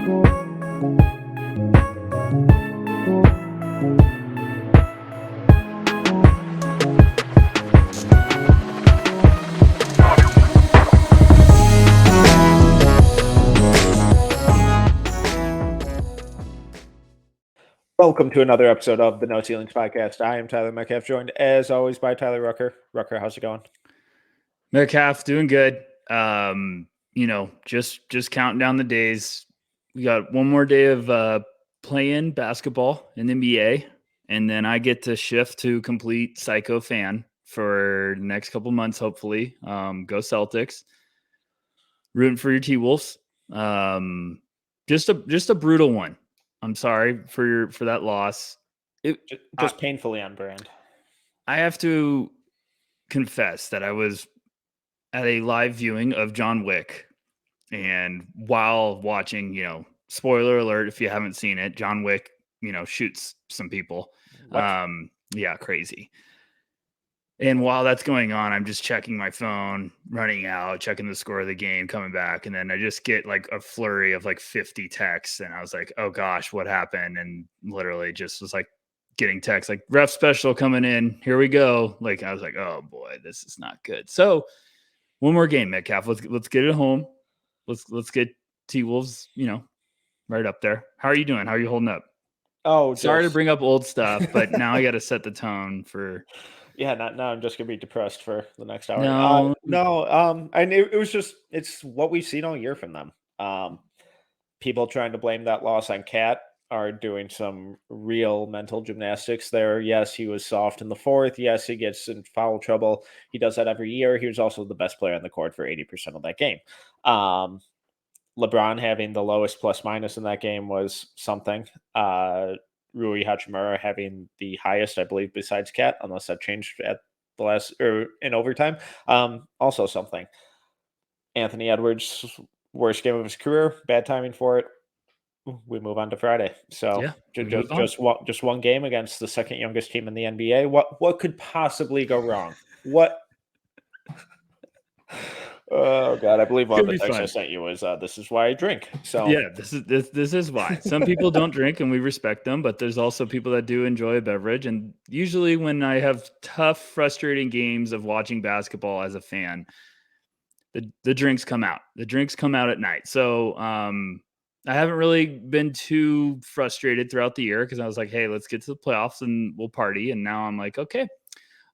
Welcome to another episode of the No Ceilings Podcast. I am Tyler Metcalf, joined as always by Tyler Rucker. Rucker, how's it going? Metcalf, doing good. Just counting down the days. We got one more day of playing basketball in the NBA, and then I get to shift to complete psycho fan for the next couple months, hopefully. Go Celtics. Rooting for your T-Wolves. Just a brutal one. I'm sorry for that loss. Just painfully on brand. I have to confess that I was at a live viewing of John Wick, and while watching, spoiler alert if you haven't seen it, John Wick, shoots some people. What? Yeah, crazy. And while that's going on, I'm just checking my phone, running out, checking the score of the game, coming back. And then I just get like a flurry of like 50 texts. And I was like, oh gosh, what happened? And literally just was like getting texts like ref special coming in. Here we go. Like, I was like, oh boy, this is not good. So one more game, Metcalf. Let's get it home. Let's get T-Wolves, right up there. How are you doing? How are you holding up? Oh, sorry to bring up old stuff, but now I got to set the tone for. Yeah, now I'm just gonna be depressed for the next hour. And it was just it's what we've seen all year from them. People trying to blame that loss on Cat are doing some real mental gymnastics there. Yes, he was soft in the fourth. Yes, he gets in foul trouble. He does that every year. He was also the best player on the court for 80% of that game. LeBron having the lowest plus minus in that game was something. Rui Hachimura having the highest, I believe, besides Cat, unless that changed at the last or in overtime. Also something. Anthony Edwards, worst game of his career, bad timing for it. We move on to Friday. So yeah, just one game against the second youngest team in the NBA. What could possibly go wrong? What? Oh God, I believe one of the texts I sent you was this is why I drink. So yeah, this is why. Some people don't drink and we respect them, but there's also people that do enjoy a beverage. And usually when I have tough, frustrating games of watching basketball as a fan, the drinks come out. The drinks come out at night. So I haven't really been too frustrated throughout the year because I was like, hey, let's get to the playoffs and we'll party. And now I'm like, okay,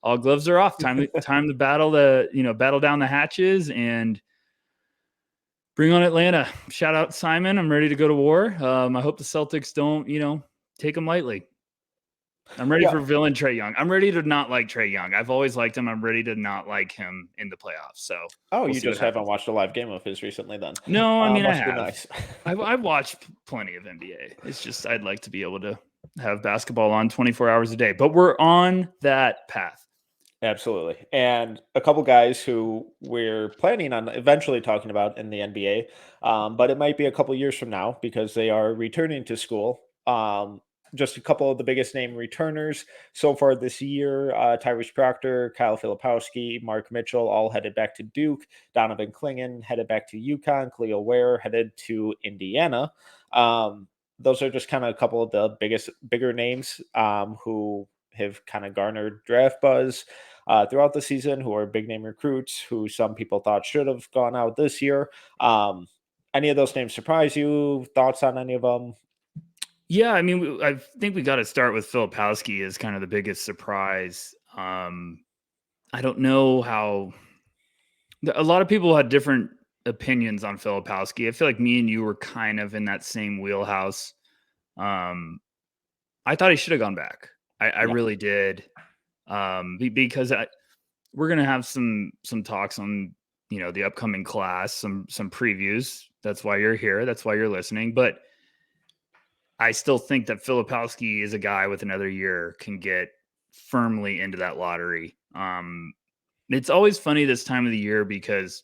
all gloves are off. Time to battle down the hatches and bring on Atlanta. Shout out Simon. I'm ready to go to war. I hope the Celtics don't, take them lightly. I'm ready for villain Trae Young. I'm ready to not like Trae Young. I've always liked him. I'm ready to not like him in the playoffs. So, you just haven't watched a live game of his recently, then? No, I mean I have. Nice. I've watched plenty of NBA. It's just I'd like to be able to have basketball on 24 hours a day. But we're on that path. Absolutely. And a couple guys who we're planning on eventually talking about in the NBA, but it might be a couple years from now because they are returning to school. Just a couple of the biggest name returners so far this year, Tyrese Proctor, Kyle Filipowski, Mark Mitchell, all headed back to Duke. Donovan Clingan headed back to UConn. Khalil Ware headed to Indiana. Those are just kind of a couple of the bigger names who have kind of garnered draft buzz throughout the season, who are big name recruits, who some people thought should have gone out this year. Any of those names surprise you? Thoughts on any of them? Yeah, I mean, I think we got to start with Filipowski as kind of the biggest surprise. I don't know how a lot of people had different opinions on Filipowski. I feel like me and you were kind of in that same wheelhouse. I thought he should have gone back. I really did. Because we're going to have some talks on, the upcoming class, some previews. That's why you're here. That's why you're listening. But I still think that Filipowski is a guy with another year can get firmly into that lottery. It's always funny this time of the year because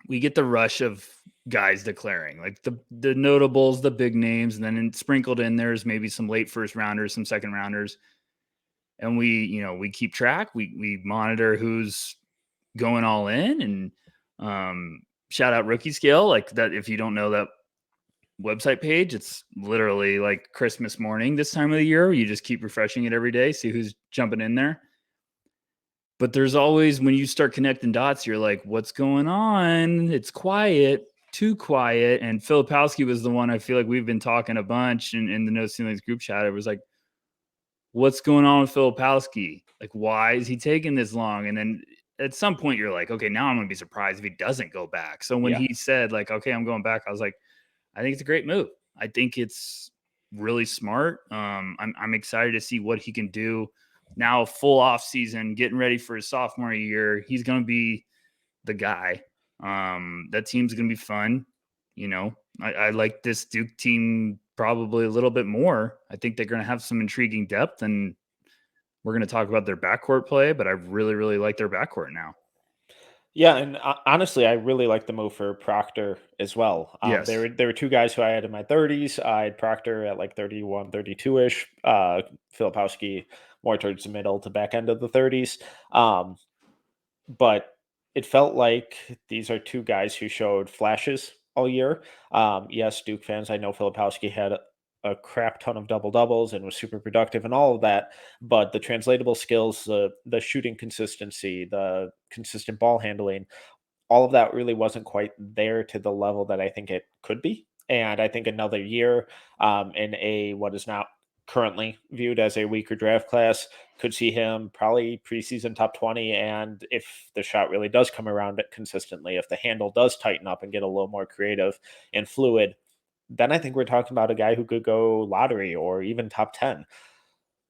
we get the rush of guys declaring, like the notables, the big names, and then sprinkled in there's maybe some late first rounders, some second rounders. And we keep track. We monitor who's going all in, and shout out rookie scale. Like that, if you don't know that, website page. It's literally like Christmas morning this time of the year. You just keep refreshing it every day, see who's jumping in there. But there's always, when you start connecting dots, you're like, what's going on? It's quiet, too quiet. And Filipowski was the one I feel like we've been talking a bunch in the No Ceilings group chat. It was like, what's going on with Filipowski? Like, why is he taking this long? And then at some point you're like, okay, now I'm going to be surprised if he doesn't go back. So when he said like, okay, I'm going back, I was like, I think it's a great move. I think it's really smart. I'm excited to see what he can do now. Full off season, getting ready for his sophomore year. He's going to be the guy. That team's going to be fun. You know, I like this Duke team probably a little bit more. I think they're going to have some intriguing depth, and we're going to talk about their backcourt play, but I really, really like their backcourt now. Yeah, and honestly, I really like the move for Proctor as well. Yes. There were two guys who I had in my 30s. I had Proctor at like 31, 32 ish. Filipowski more towards the middle to back end of the 30s. But it felt like these are two guys who showed flashes all year. Yes, Duke fans, I know Filipowski had a crap ton of double doubles and was super productive and all of that, but the translatable skills, the shooting consistency, the consistent ball handling, all of that really wasn't quite there to the level that I think it could be. And I think another year in a what is now currently viewed as a weaker draft class could see him probably preseason top 20. And if the shot really does come around it consistently, if the handle does tighten up and get a little more creative and fluid, then I think we're talking about a guy who could go lottery or even top 10.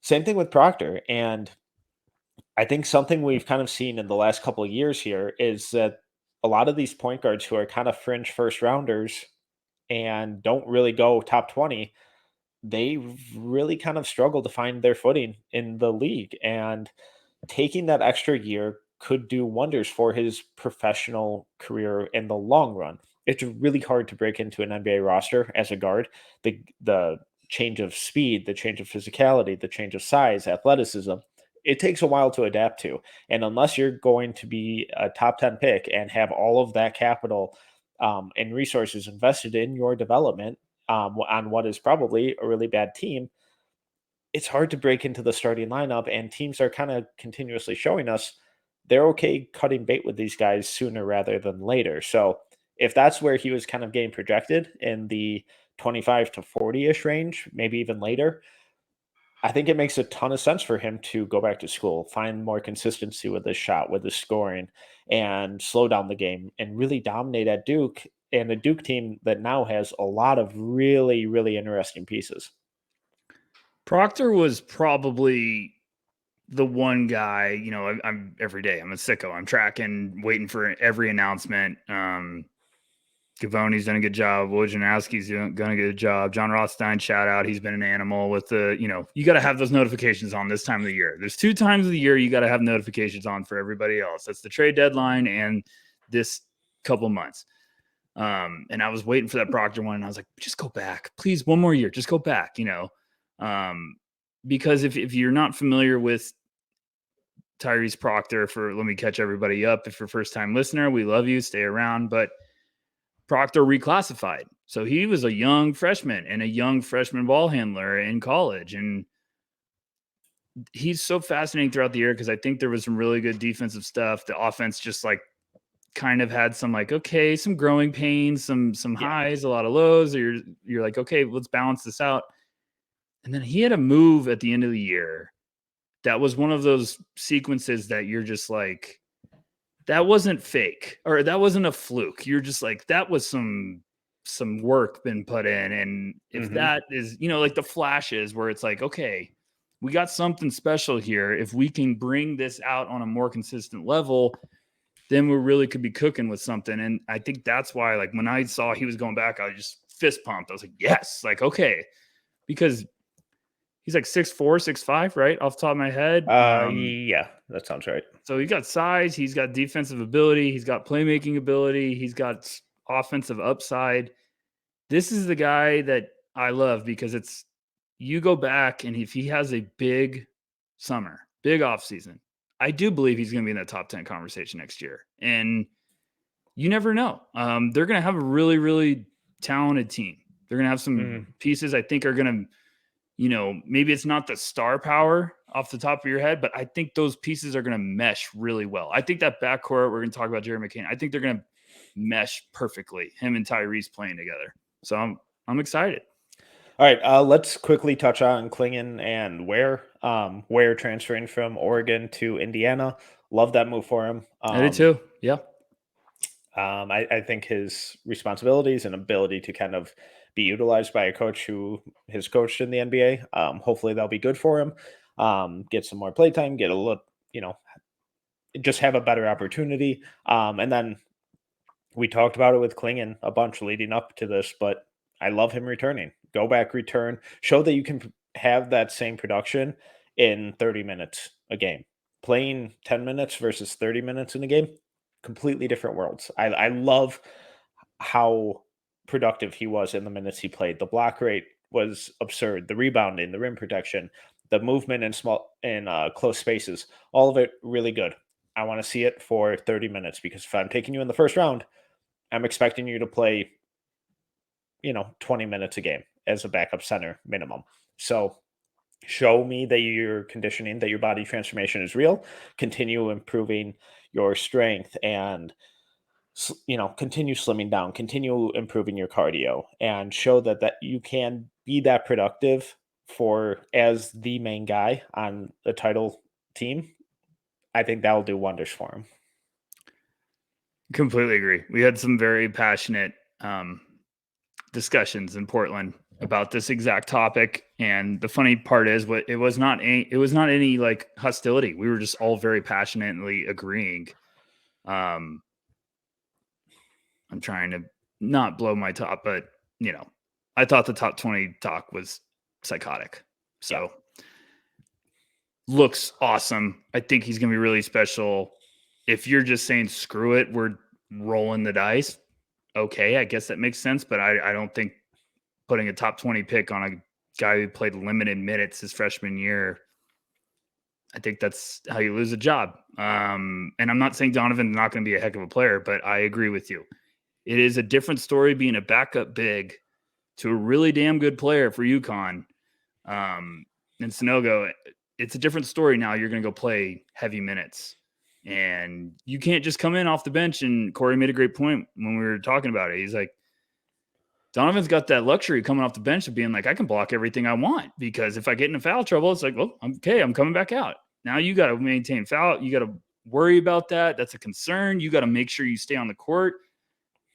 Same thing with Proctor. And I think something we've kind of seen in the last couple of years here is that a lot of these point guards who are kind of fringe first rounders and don't really go top 20, they really kind of struggle to find their footing in the league. And taking that extra year could do wonders for his professional career in the long run. It's really hard to break into an NBA roster as a guard. The change of speed, the change of physicality, the change of size, athleticism, it takes a while to adapt to. And unless you're going to be a top 10 pick and have all of that capital and resources invested in your development on what is probably a really bad team, it's hard to break into the starting lineup, and teams are kind of continuously showing us they're okay cutting bait with these guys sooner rather than later. So if that's where he was kind of getting projected in the 25 to 40-ish range, maybe even later, I think it makes a ton of sense for him to go back to school, find more consistency with his shot, with his scoring, and slow down the game and really dominate at Duke, and a Duke team that now has a lot of really, really interesting pieces. Proctor was probably the one guy, you know, I'm every day, I'm a sicko. I'm tracking, waiting for every announcement. Gavoni's done a good job. Wojnarowski's done a good job. John Rothstein, shout out. He's been an animal with the, you know, you got to have those notifications on this time of the year. There's 2 times of the year you got to have notifications on for everybody else. That's the trade deadline and this couple months. And I was waiting for that Proctor one, and I was like, just go back, please, one more year, just go back, you know. Because if you're not familiar with Tyrese Proctor, let me catch everybody up. If you're a first time listener, we love you, stay around. But Proctor reclassified. So he was a young freshman and a young freshman ball handler in college. And he's so fascinating throughout the year because I think there was some really good defensive stuff. The offense just like kind of had some like, okay, some growing pains, some highs, a lot of lows. You're like, okay, let's balance this out. And then he had a move at the end of the year that was one of those sequences that you're just like, that wasn't fake or that wasn't a fluke. You're just like, that was some work been put in. And if that is, you know, like the flashes where it's like, okay, we got something special here. If we can bring this out on a more consistent level, then we really could be cooking with something. And I think that's why, like, when I saw he was going back, I just fist pumped. I was like, yes, like, okay, because he's like 6'4", 6'5", right? Off the top of my head. Yeah, that sounds right. So he's got size, he's got defensive ability, he's got playmaking ability, he's got offensive upside. This is the guy that I love because it's, you go back and if he has a big summer, big offseason, I do believe he's going to be in that top 10 conversation next year. And you never know. They're going to have a really, really talented team. They're going to have some pieces I think are going to, you know, maybe it's not the star power off the top of your head, but I think those pieces are going to mesh really well. I think that backcourt, we're going to talk about Jerry McCain, I think they're going to mesh perfectly, him and Tyrese playing together. So I'm excited. All right, let's quickly touch on Klingon and Ware transferring from Oregon to Indiana. Love that move for him. I did too. Yeah. I think his responsibilities and ability to kind of be utilized by a coach who has coached in the NBA. Hopefully that'll be good for him. Get some more playtime, get a look, you know, just have a better opportunity. And then we talked about it with Klingon a bunch leading up to this, but I love him returning. Go back, return, show that you can have that same production in 30 minutes a game. Playing 10 minutes versus 30 minutes in a game, completely different worlds. I love how productive he was in the minutes he played. The block rate was absurd. The rebounding, the rim protection, the movement in close spaces, all of it really good. I want to see it for 30 minutes because if I'm taking you in the first round, I'm expecting you to play, 20 minutes a game as a backup center minimum. So show me that your conditioning, that your body transformation is real. Continue improving your strength and, continue slimming down, continue improving your cardio and show that you can be that productive as the main guy on the title team. I think that will do wonders for him. Completely agree. We had some very passionate discussions in Portland about this exact topic, and the funny part is, it was not any like hostility. We were just all very passionately agreeing. I'm trying to not blow my top, but I thought the top 20 talk was psychotic. So looks awesome. I think he's going to be really special. If you're just saying, screw it, we're rolling the dice. Okay, I guess that makes sense. But I don't think putting a top 20 pick on a guy who played limited minutes his freshman year, I think that's how you lose a job. And I'm not saying Donovan's not going to be a heck of a player, but I agree with you. It is a different story being a backup big to a really damn good player for UConn. And Sanogo, it's a different story now. You're going to go play heavy minutes. And you can't just come in off the bench. And Corey made a great point when we were talking about it. He's like, Donovan's got that luxury coming off the bench of being like, I can block everything I want because if I get into foul trouble, it's like, well, I'm coming back out. Now you got to maintain foul. You got to worry about that. That's a concern. You got to make sure you stay on the court.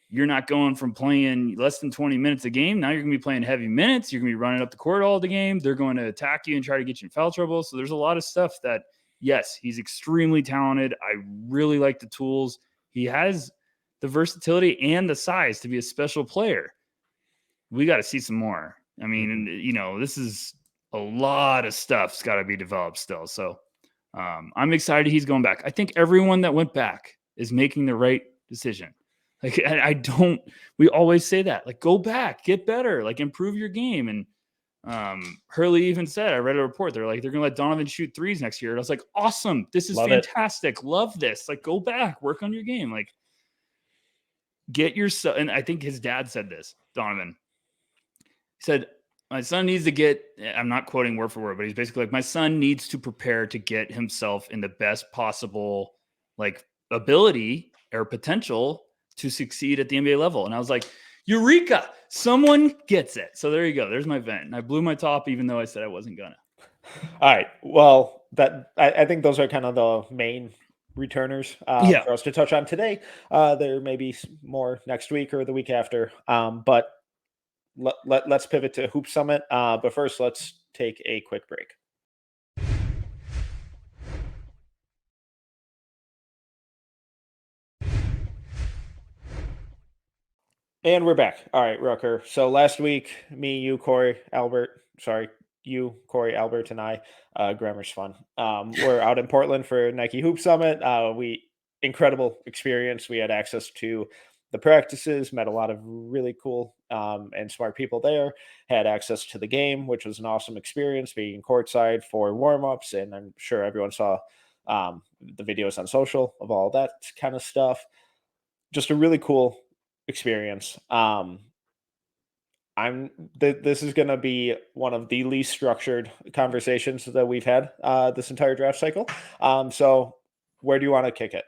You're not going from playing less than 20 minutes a game. Now you're going to be playing heavy minutes. You're going to be running up the court all the game. They're going to attack you and try to get you in foul trouble. So there's a lot of stuff that, yes, he's extremely talented. I really like the tools. He has the versatility and the size to be a special player. We got to see some more. I mean, this is a lot of stuff's got to be developed still. So I'm excited he's going back. I think everyone that went back is making the right decision. Like, we always say that, like, go back, get better, like improve your game. And Hurley even said, I read a report. They're like, they're going to let Donovan shoot threes next year. And I was like, awesome. This is fantastic. Love this. Like, go back, work on your game. Like, get yourself. And I think his dad said this, Donovan. He said, my son needs to get, I'm not quoting word for word, but he's basically like, my son needs to prepare to get himself in the best possible, like, ability or potential to succeed at the NBA level. And I was like, Eureka, someone gets it. So there you go. There's my vent. And I blew my top, even though I said I wasn't gonna. All right. Well, I think those are kind of the main returners for us to touch on today. There may be more next week or the week after. But let's pivot to Hoop Summit. But first, let's take a quick break. And we're back. All right, Rucker. So last week, Corey, Albert, and I, grammar's fun. We're out in Portland for Nike Hoop Summit. Incredible experience. We had access to the practices, met a lot of really cool and smart people there, had access to the game, which was an awesome experience, being courtside for warm-ups. And I'm sure everyone saw the videos on social of all that kind of stuff. Just a really cool experience. I'm This is going to be one of the least structured conversations that we've had this entire draft cycle. So where do you want to kick it?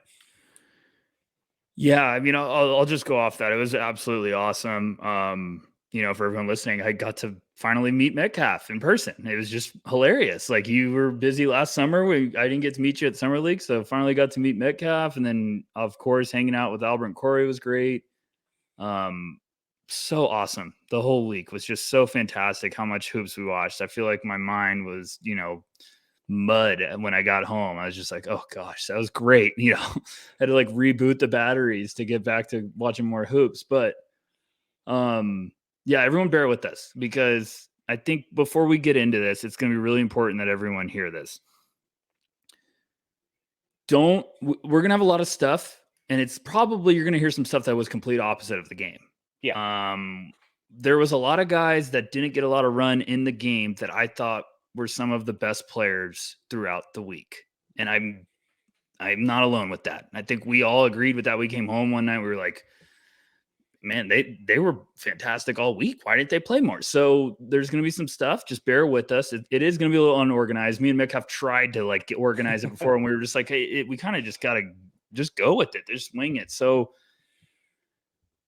Yeah, I mean, I'll just go off that. It was absolutely awesome. For everyone listening, I got to finally meet Metcalf in person. It was just hilarious. Like, you were busy last summer. I didn't get to meet you at Summer League, so finally got to meet Metcalf. And then, of course, hanging out with Albert and Corey was great. So awesome. The whole week was just so fantastic. How much hoops we watched. I feel like my mind was, mud when I got home. I was just like, oh gosh, that was great. Had to like reboot the batteries to get back to watching more hoops. But yeah, everyone bear with us, because I think before we get into this, it's going to be really important that everyone hear this. We're going to have a lot of stuff, and it's probably, you're going to hear some stuff that was complete opposite of the game. Yeah. There was a lot of guys that didn't get a lot of run in the game that I thought were some of the best players throughout the week. And I'm not alone with that. I think we all agreed with that. We came home one night, we were like, man, they were fantastic all week. Why didn't they play more? So there's going to be some stuff. Just bear with us. It is going to be a little unorganized. Me and Mick have tried to like organize it before, and we were just like, hey, we kind of just got to just go with it. Just wing it. So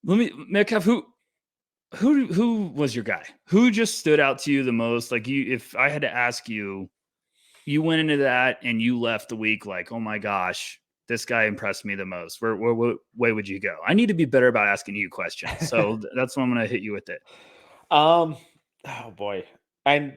Mick, who was your guy? Who just stood out to you the most? Like, if I had to ask you, you went into that and you left the week like, oh my gosh, this guy impressed me the most. Where way would you go? I need to be better about asking you questions. So that's why I'm going to hit you with it. Oh boy. I'm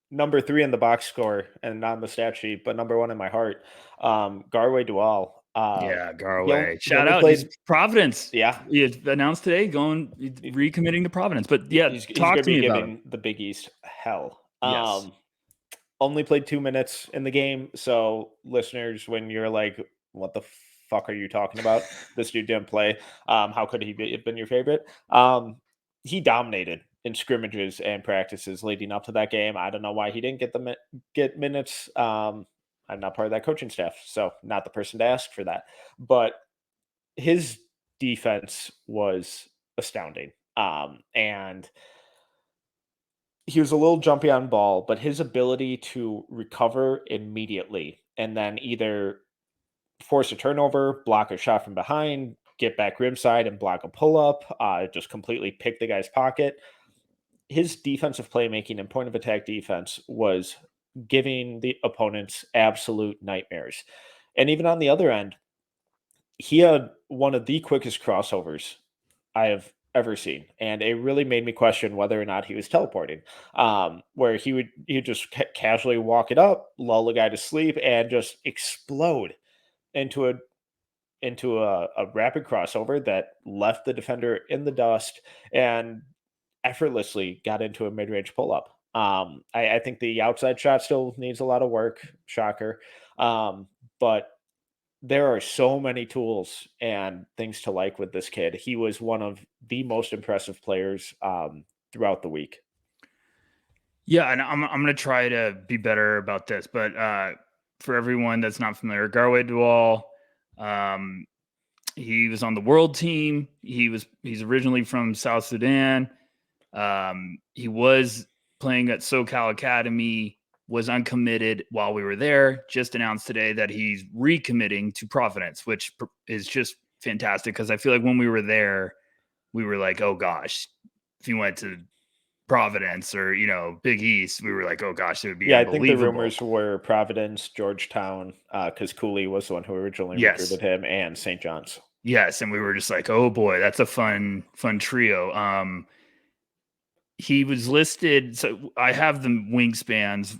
number 3 in the box score and not on the stat sheet, but number 1 in my heart. Garway Dual. Yeah, Garway. Shout only out. played, He's Providence. yeah. He announced today recommitting to Providence. But yeah, he's talk going to to be me about him. giving the Big East hell. Yes. Only played 2 minutes in the game. So listeners, when you're like, what the fuck are you talking about? This dude didn't play. How could he have been your favorite? He dominated in scrimmages and practices leading up to that game. I don't know why he didn't get minutes. I'm not part of that coaching staff, so not the person to ask for that. But his defense was astounding. And he was a little jumpy on ball, but his ability to recover immediately and then either force a turnover, block a shot from behind, get back rim side and block a pull up, just completely pick the guy's pocket. His defensive playmaking and point of attack defense was giving the opponents absolute nightmares. And even on the other end, he had one of the quickest crossovers I have ever seen, and it really made me question whether or not he was teleporting. Where he'd just casually walk it up, lull a guy to sleep, and just explode into a rapid crossover that left the defender in the dust and effortlessly got into a mid-range pull-up. I think the outside shot still needs a lot of work, shocker. But there are so many tools and things to like with this kid. He was one of the most impressive players throughout the week. Yeah, and I'm going to try to be better about this, but for everyone that's not familiar, Garway Dual, he was on the world team. He's originally from South Sudan. He was playing at SoCal Academy, was uncommitted while we were there. Just announced today that he's recommitting to Providence, which is just fantastic, because I feel like when we were there, we were like, oh gosh, if he went to Providence or, Big East, we were like, oh gosh, it would be I think the unbelievable. rumors were Providence, Georgetown, because Cooley was the one who originally recruited him, and St. John's. Yes, and we were just like, oh boy, that's a fun trio. He was listed. So I have the wingspans.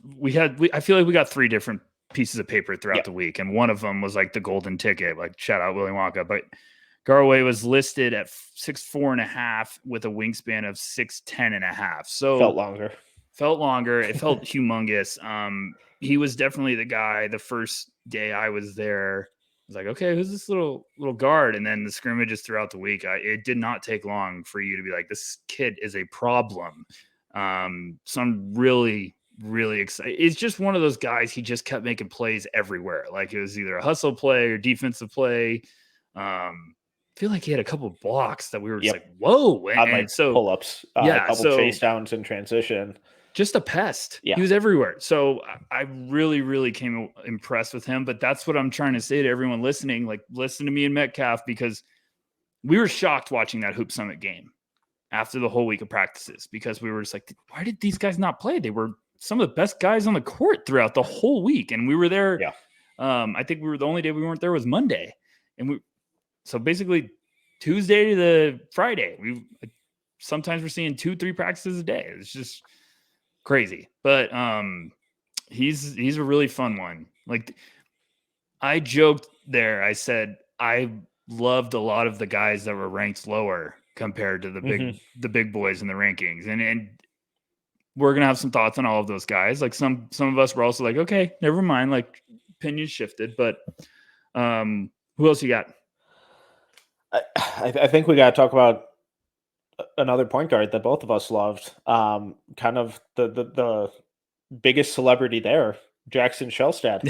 I feel like we got 3 different pieces of paper throughout the week, and one of them was like the golden ticket, like shout out Willy Wonka. But Garway was listed at 6'4.5" with a wingspan of 6'10.5". So felt longer. It felt humongous. He was definitely the guy. The first day I was there, I was like, okay, who's this little guard? And then the scrimmages throughout the week, it did not take long for you to be like, this kid is a problem. So I'm really, really excited. It's just one of those guys. He just kept making plays everywhere. Like, it was either a hustle play or defensive play. feel like he had a couple of blocks that we were just Yep. like, whoa. On And like so, pull-ups, a yeah, couple chase downs in transition. just a pest. Yeah. He was everywhere. So I really, really came impressed with him. But that's what I'm trying to say to everyone listening. Like, listen to me and Metcalf, because we were shocked watching that Hoop Summit game after the whole week of practices, because we were just like, why did these guys not play? They were some of the best guys on the court throughout the whole week. And we were there. Yeah. I think the only day we weren't there was Monday. And so basically Tuesday to the Friday, sometimes we're seeing 2-3 practices a day. It's just crazy. But he's a really fun one. Like, I joked there, I said I loved a lot of the guys that were ranked lower compared to the big boys in the rankings. And we're gonna have some thoughts on all of those guys. Like, some of us were also like, okay, never mind, like, opinions shifted. But who else you got? I think we got to talk about another point guard that both of us loved. Kind of the biggest celebrity there, Jackson Shellstad.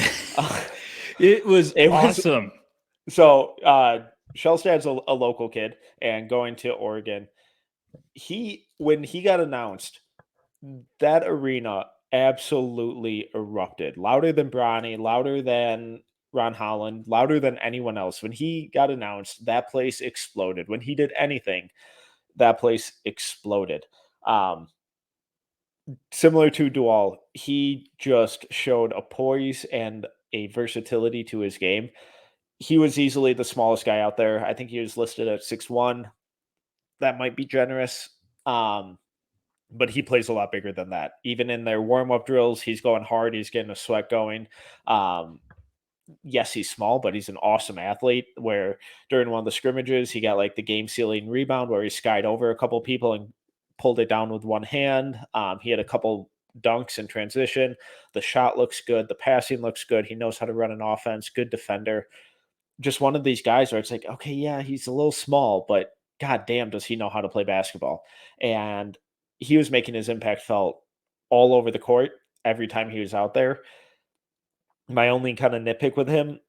It was awesome. So Shellstad's a local kid, and going to Oregon, when he got announced, that arena absolutely erupted, louder than Bronny, louder than Ron Holland, louder than anyone else. When he got announced, that place exploded. When he did anything, that place exploded. Similar to Dual, he just showed a poise and a versatility to his game. He was easily the smallest guy out there. I think he was listed at 6'1". That might be generous. But he plays a lot bigger than that. Even in their warm-up drills, he's going hard. He's getting a sweat going. Yes, he's small, but he's an awesome athlete, where during one of the scrimmages, he got like the game-sealing rebound where he skied over a couple people and pulled it down with one hand. He had a couple dunks in transition. The shot looks good. The passing looks good. He knows how to run an offense. Good defender. Just one of these guys where it's like, okay, yeah, he's a little small, but god damn, does he know how to play basketball. And he was making his impact felt all over the court every time he was out there. My only kind of nitpick with him,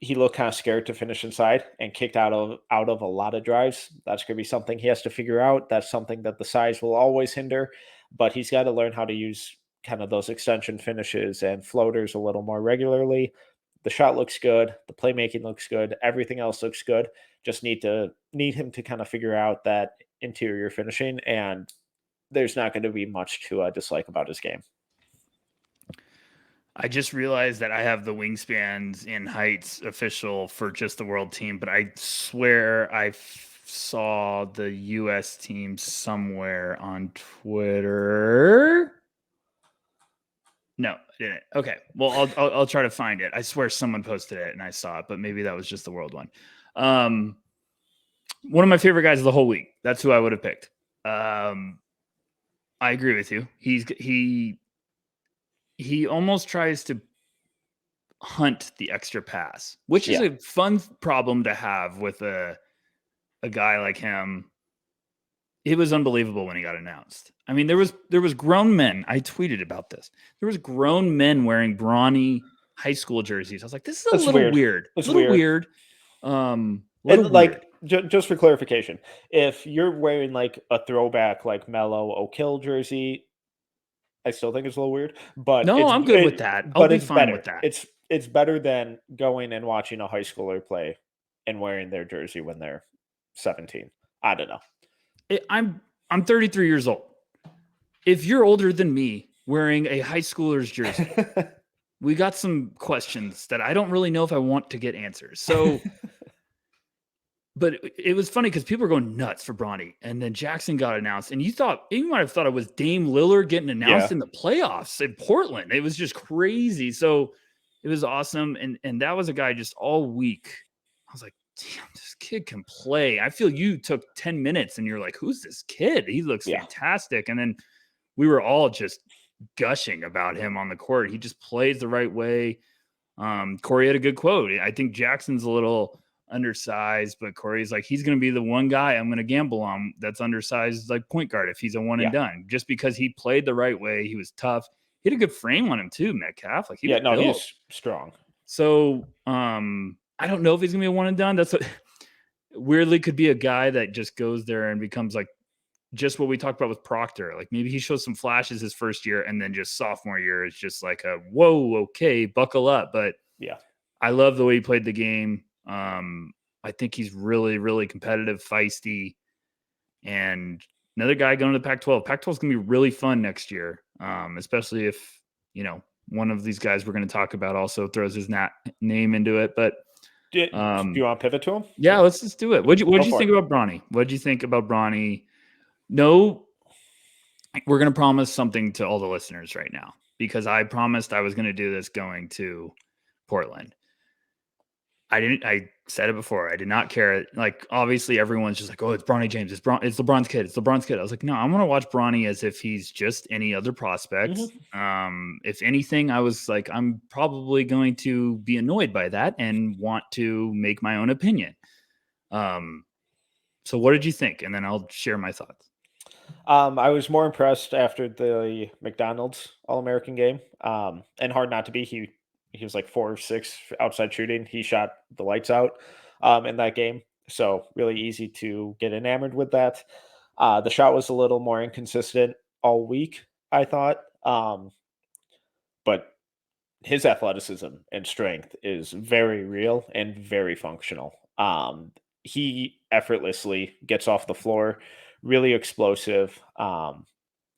he looked kind of scared to finish inside and kicked out of a lot of drives. That's going to be something he has to figure out. That's something that the size will always hinder, but he's got to learn how to use kind of those extension finishes and floaters a little more regularly. The shot looks good. The playmaking looks good. Everything else looks good. Just need him to kind of figure out that interior finishing, and there's not going to be much to dislike about his game. I just realized that I have the wingspans in heights official for just the world team, but I swear I saw the U.S. team somewhere on Twitter. No, I didn't. Okay. Well, I'll try to find it. I swear someone posted it and I saw it, but maybe that was just the world one. One of my favorite guys of the whole week. That's who I would have picked. I agree with you. He almost tries to hunt the extra pass, which is a fun problem to have with a guy like him. It was unbelievable when he got announced. I mean, there was grown men. I tweeted about this. There was grown men wearing Bronny high school jerseys. I was like, this is a little weird. It's a little weird. Like, just for clarification, if you're wearing like a throwback like Mello O'Kill jersey, I still think it's a little weird. But no, I'm good with that. I'll be fine with that. It's better than going and watching a high schooler play and wearing their jersey when they're 17. I don't know. I'm 33 years old. If you're older than me wearing a high schooler's jersey, we got some questions that I don't really know if I want to get answers. So, but it was funny because people were going nuts for Bronny, and then Jackson got announced, and you might have thought it was Dame Lillard getting announced in the playoffs in Portland. It was just crazy. So it was awesome, and that was a guy just all week. I was like, damn, this kid can play. I feel you took 10 minutes and you're like, who's this kid? He looks fantastic. And then we were all just gushing about him on the court. He just plays the right way. Corey had a good quote. I think Jackson's a little undersized, but Corey's like, he's going to be the one guy I'm going to gamble on that's undersized, like point guard, if he's a one and done, just because he played the right way. He was tough. He had a good frame on him too, Metcalf. Like he was strong. So, I don't know if he's gonna be a one and done. weirdly could be a guy that just goes there and becomes like just what we talked about with Proctor. Like maybe he shows some flashes his first year, and then just sophomore year is just like a whoa, okay, buckle up. But Yeah. I love the way he played the game. I think he's really, really competitive, feisty, and another guy going to the Pac-12. Pac-12 is going to be really fun next year, especially if, one of these guys we're going to talk about also throws his name into it. But Do you want to pivot to him? yeah, let's just do it. What'd you think about Bronny? What'd you think about Bronny? No, we're going to promise something to all the listeners right now, because I promised I was going to do this going to Portland. I said it before. I did not care. Like, obviously everyone's just like, oh, it's Bronny James. It's LeBron's kid. It's LeBron's kid. I was like, no, I'm going to watch Bronny as if he's just any other prospect. Mm-hmm. If anything, I was like, I'm probably going to be annoyed by that and want to make my own opinion. So what did you think? And then I'll share my thoughts. I was more impressed after the McDonald's All-American game. And hard not to be. He was like 4 or 6 outside shooting. He shot the lights out in that game. So really easy to get enamored with that. The shot was a little more inconsistent all week, I thought. But his athleticism and strength is very real and very functional. He effortlessly gets off the floor, really explosive.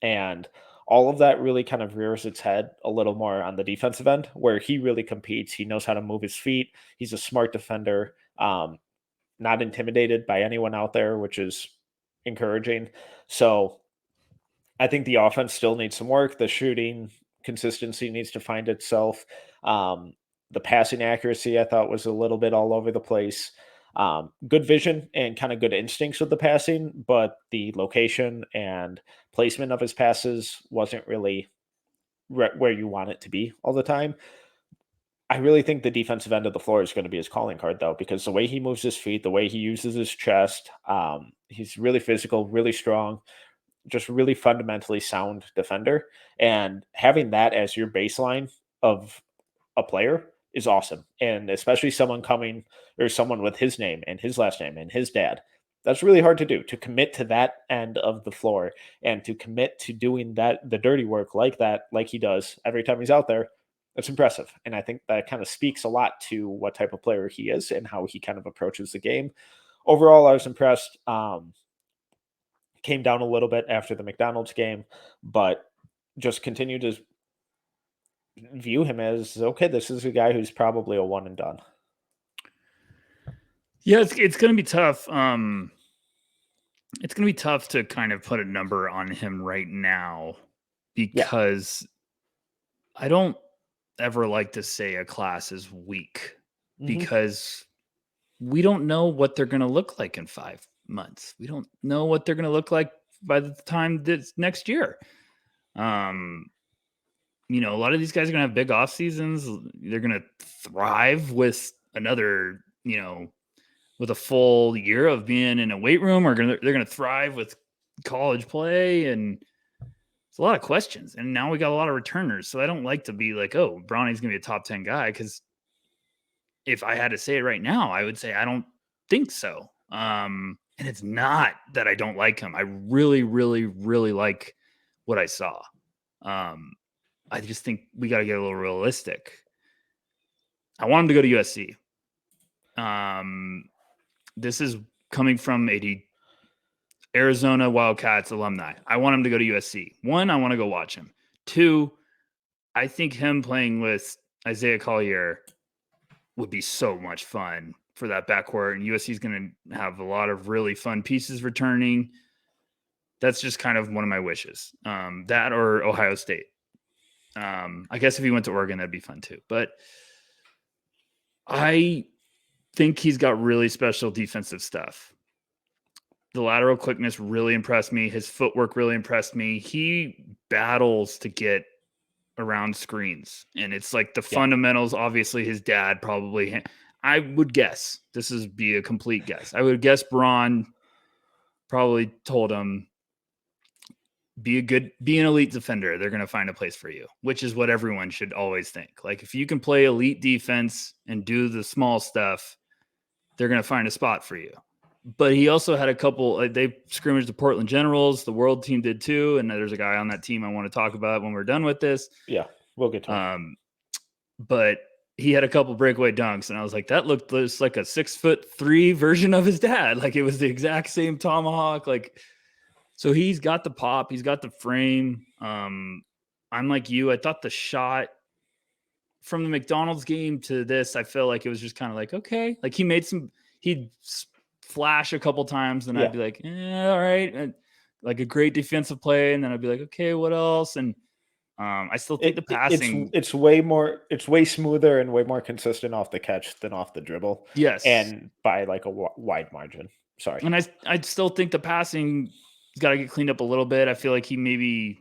And all of that really kind of rears its head a little more on the defensive end, where he really competes. He knows how to move his feet. He's a smart defender, not intimidated by anyone out there, which is encouraging. So I think the offense still needs some work. The shooting consistency needs to find itself. The passing accuracy, I thought, was a little bit all over the place. Good vision and kind of good instincts with the passing, but the location and placement of his passes wasn't really where you want it to be all the time. I really think the defensive end of the floor is going to be his calling card, though, because the way he moves his feet, the way he uses his chest, he's really physical, really strong, just really fundamentally sound defender. And having that as your baseline of a player is awesome. And especially someone coming or someone with his name and his last name and his dad. That's really hard to do, to commit to that end of the floor and to commit to doing that, the dirty work like that, like he does every time he's out there. That's impressive. And I think that kind of speaks a lot to what type of player he is and how he kind of approaches the game. Overall, I was impressed. Came down a little bit after the McDonald's game, but just continue to view him as, okay, this is a guy who's probably a one and done. Yeah, it's going to be tough. It's going to be tough to kind of put a number on him right now, because I don't ever like to say a class is weak, because we don't know what they're going to look like in 5 months. We don't know what they're going to look like by the time this next year. A lot of these guys are going to have big off seasons. They're going to thrive with another, with a full year of being in a weight room, or they're going to thrive with college play. And it's a lot of questions. And now we got a lot of returners. So I don't like to be like, oh, Bronny's going to be a top 10 guy, because if I had to say it right now, I would say I don't think so. And it's not that I don't like him. I really, really, really like what I saw. I just think we got to get a little realistic. I want him to go to USC. This is coming from Arizona Wildcats alumni. I want him to go to USC. 1, I want to go watch him. 2, I think him playing with Isaiah Collier would be so much fun for that backcourt. And USC is going to have a lot of really fun pieces returning. That's just kind of one of my wishes. That or Ohio State. I guess if he went to Oregon, that'd be fun too. But I think he's got really special defensive stuff. The lateral quickness really impressed me. His footwork really impressed me. He battles to get around screens, and it's like the fundamentals. Obviously, his dad probably, I would guess, this is be a complete guess, I would guess Bron probably told him, be an elite defender. They're going to find a place for you, which is what everyone should always think. Like, if you can play elite defense and do the small stuff, they're going to find a spot for you. But he also had a couple. They scrimmaged the Portland Generals. The World team did too. And there's a guy on that team I want to talk about when we're done with this. Yeah, we'll get to it. But he had a couple breakaway dunks, and I was like, that looked just like a 6'3" version of his dad. Like it was the exact same tomahawk. Like, so he's got the pop, he's got the frame. I'm like you. I thought the shot from the McDonald's game to this, I feel like it was just kind of like, okay, like he'd flash a couple times, and I'd be like, all right, and like a great defensive play, and then I'd be like, okay, what else? And I still think the passing it's way smoother and way more consistent off the catch than off the dribble. Yes, and by like a wide margin. Sorry, and I still think the passing has got to get cleaned up a little bit. I feel like he maybe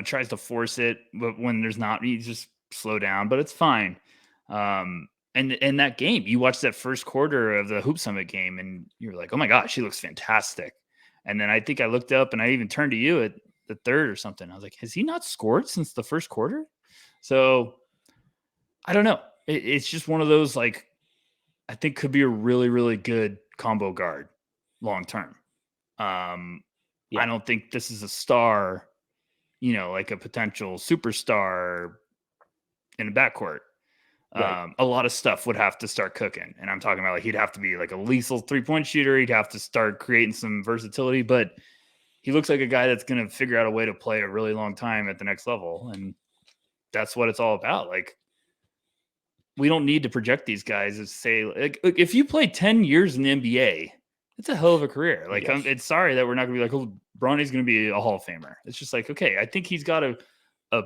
tries to force it, but when there's not, he just slow down. But it's fine. And in that game, you watched that first quarter of the Hoop Summit game, and you're like, oh my gosh, he looks fantastic. And then I think I looked up, and I even turned to you at the third or something. I was like, has he not scored since the first quarter? So I don't know. It's just one of those, like, I think could be a really, really good combo guard long term. I don't think this is a star, like a potential superstar in a backcourt. Right. A lot of stuff would have to start cooking. And I'm talking about, like, he'd have to be like a lethal 3-point shooter. He'd have to start creating some versatility, but he looks like a guy that's going to figure out a way to play a really long time at the next level. And that's what it's all about. Like, we don't need to project these guys as say, like, if you play 10 years in the NBA, it's a hell of a career. Like, yes. It's sorry that we're not going to be like, oh, Bronny's going to be a Hall of Famer. It's just like, okay, I think he's got a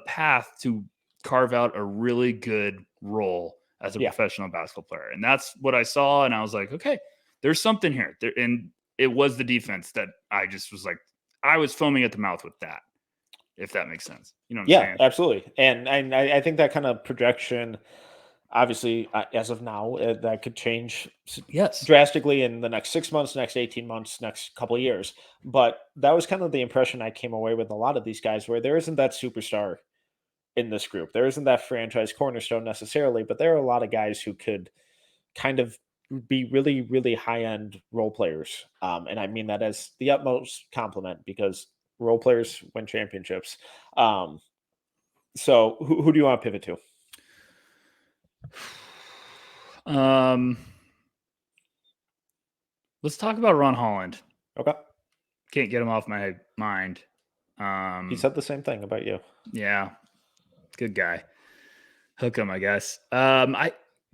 path to carve out a really good role as a professional basketball player. And that's what I saw. And I was like, okay, there's something here. And it was the defense that I just was like, I was foaming at the mouth with that, if that makes sense. You know what I'm saying? Yeah, absolutely. And I think that kind of projection, obviously, as of now, that could change drastically in the next 6 months, next 18 months, next couple of years. But that was kind of the impression I came away with a lot of these guys, where there isn't that superstar in this group. There isn't that franchise cornerstone necessarily, but there are a lot of guys who could kind of be really, really high-end role players. And I mean that as the utmost compliment, because role players win championships. So who do you want to pivot to? Let's talk about Ron Holland. Okay. Can't get him off my mind. He said the same thing about you. Yeah. Good guy. Hook him, I guess.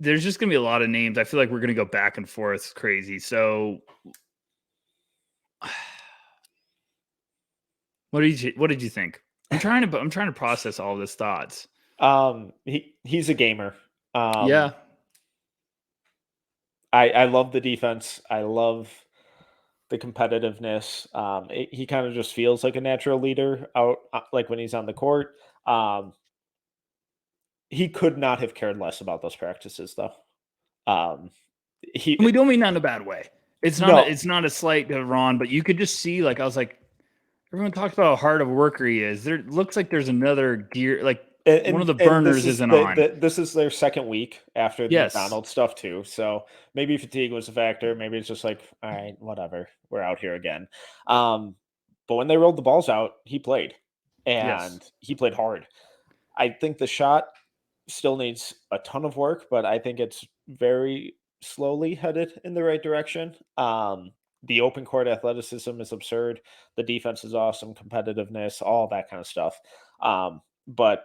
There's just gonna be a lot of names. I feel like we're gonna go back and forth. It's crazy. So what did you think? I'm trying to process all this thoughts. He's a gamer. Yeah. I love the defense. I love the competitiveness. He kind of just feels like a natural leader out, like when he's on the court. He could not have cared less about those practices, though. We don't mean that in a bad way. It's not a slight to Ron, but you could just see, like, I was like, everyone talks about how hard of a worker he is. There looks like there's another gear, like one of the burners isn't on. This is their second week after the McDonald's stuff too. So maybe fatigue was a factor. Maybe it's just like, all right, whatever. We're out here again. But when they rolled the balls out, he played. And he played hard. I think the shot still needs a ton of work, but I think it's very slowly headed in the right direction. The open court athleticism is absurd. The defense is awesome, competitiveness, all that kind of stuff. But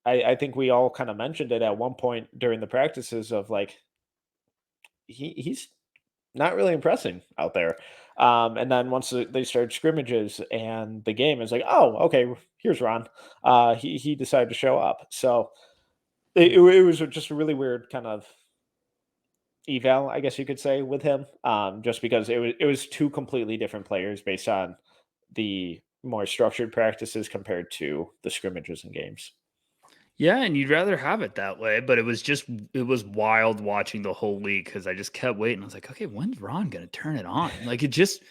I think we all kind of mentioned it at one point during the practices of, like, he's not really impressing out there. And then once they started scrimmages and the game is like, oh, okay, here's Ron. He decided to show up. So it was just a really weird kind of eval, I guess you could say, with him. Just because it was two completely different players based on the more structured practices compared to the scrimmages and games. Yeah, and you'd rather have it that way, but it was wild watching the whole week because I just kept waiting. I was like, okay, when's Ron gonna turn it on? Like, it just,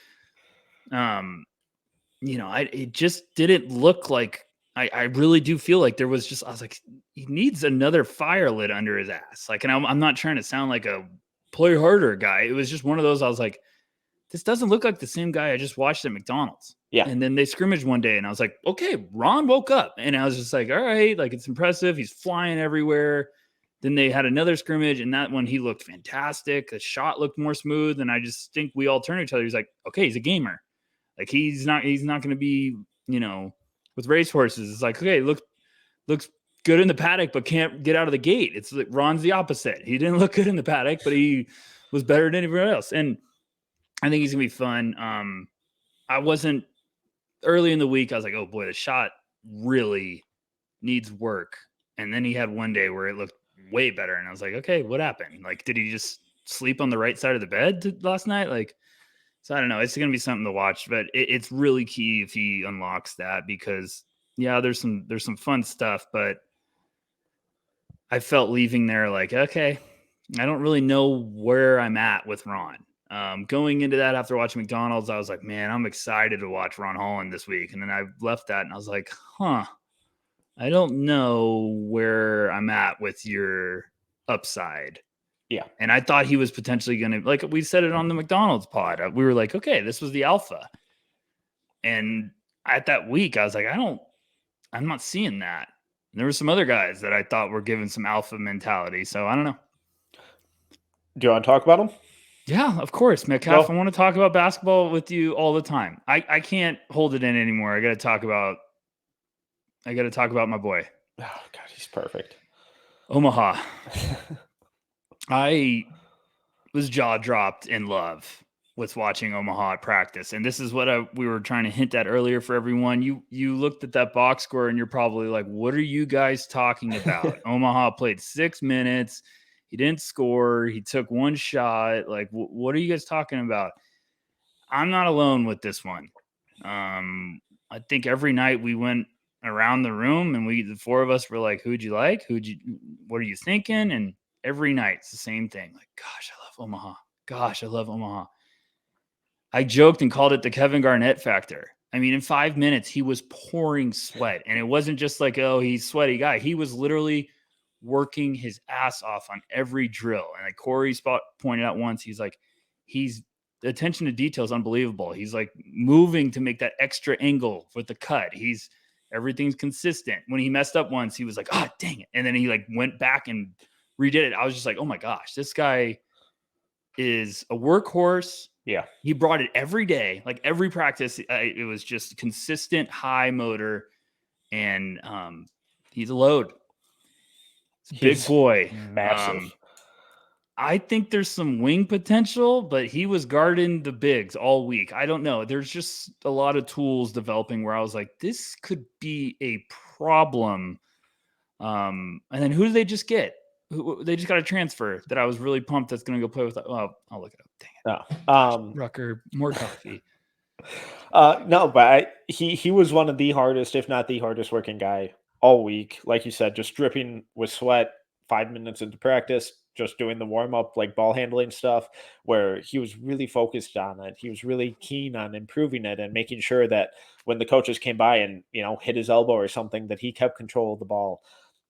it just didn't look like. I really do feel like there was just, I was like, he needs another fire lit under his ass. Like, and I'm not trying to sound like a play harder guy. It was just one of those. I was like, this doesn't look like the same guy I just watched at McDonald's. Yeah. And then they scrimmaged one day and I was like, okay, Ron woke up. And I was just like, all right, like it's impressive. He's flying everywhere. Then they had another scrimmage and that one he looked fantastic. The shot looked more smooth. And I just think we all turned to each other. He's like, okay, he's a gamer. Like he's not going to be, with racehorses. It's like, okay, looks good in the paddock, but can't get out of the gate. It's like Ron's the opposite. He didn't look good in the paddock, but he was better than everyone else. And I think he's gonna be fun. I wasn't early in the week. I was like, oh boy, the shot really needs work. And then he had one day where it looked way better, and I was like, okay, what happened? Like, did he just sleep on the right side of the bed last night? Like, so I don't know. It's gonna be something to watch, but it's really key if he unlocks that because there's some fun stuff, but I felt leaving there like, okay, I don't really know where I'm at with Ron. Going into that after watching McDonald's, I was like, man, I'm excited to watch Ron Holland this week. And then I left that and I was like, I don't know where I'm at with your upside. Yeah. And I thought he was potentially going to, like we said it on the McDonald's pod. We were like, okay, this was the alpha. And at that week, I was like, I'm not seeing that. And there were some other guys that I thought were given some alpha mentality. So I don't know. Do you want to talk about them? Yeah, of course, Metcalf. I want to talk about basketball with you all the time. I can't hold it in anymore. I got to talk about my boy. Oh God, he's perfect. Omaha. I was jaw dropped in love with watching Omaha at practice, and this is what we were trying to hint at earlier for everyone. You looked at that box score, and you're probably like, "What are you guys talking about?" Omaha played 6 minutes. He didn't score. He took one shot. Like, what are you guys talking about? I'm not alone with this one. I think every night we went around the room and the four of us were like, who'd you like? What are you thinking? And every night it's the same thing. Like, gosh, I love Omaha. Gosh, I love Omaha. I joked and called it the Kevin Garnett factor. I mean, in 5 minutes, he was pouring sweat. And it wasn't just like, oh, he's a sweaty guy. He was literally working his ass off on every drill. And like Corey pointed out once, he's like, the attention to detail is unbelievable. He's like moving to make that extra angle with the cut. Everything's consistent. When he messed up once, he was like, oh, dang it. And then he like went back and redid it. I was just like, oh my gosh, this guy is a workhorse. Yeah. He brought it every day, like every practice. It was just consistent high motor. And he's a load. Big boy. Massive. I think there's some wing potential, but he was guarding the bigs all week. I don't know. There's just a lot of tools developing where I was like, this could be a problem. And then who did they just get? They just got a transfer that I was really pumped that's going to go play with. Well, I'll look it up. Dang it. Rucker, more coffee. No, but he was one of the hardest, if not the hardest working guy all week. Like you said, just dripping with sweat 5 minutes into practice, just doing the warm up, like ball handling stuff, where he was really focused on it. He was really keen on improving it and making sure that when the coaches came by and, hit his elbow or something, that he kept control of the ball.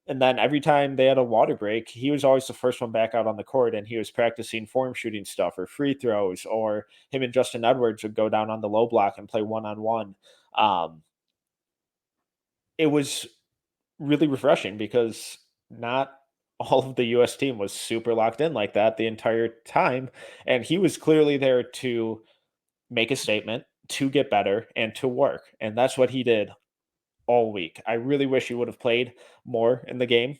And then every time they had a water break, he was always the first one back out on the court, and he was practicing form shooting stuff or free throws, or him and Justin Edwards would go down on the low block and play one-on-one. It was really refreshing because not all of the U.S. team was super locked in like that the entire time, and he was clearly there to make a statement, to get better, and to work, and that's what he did all week. I really wish he would have played more in the game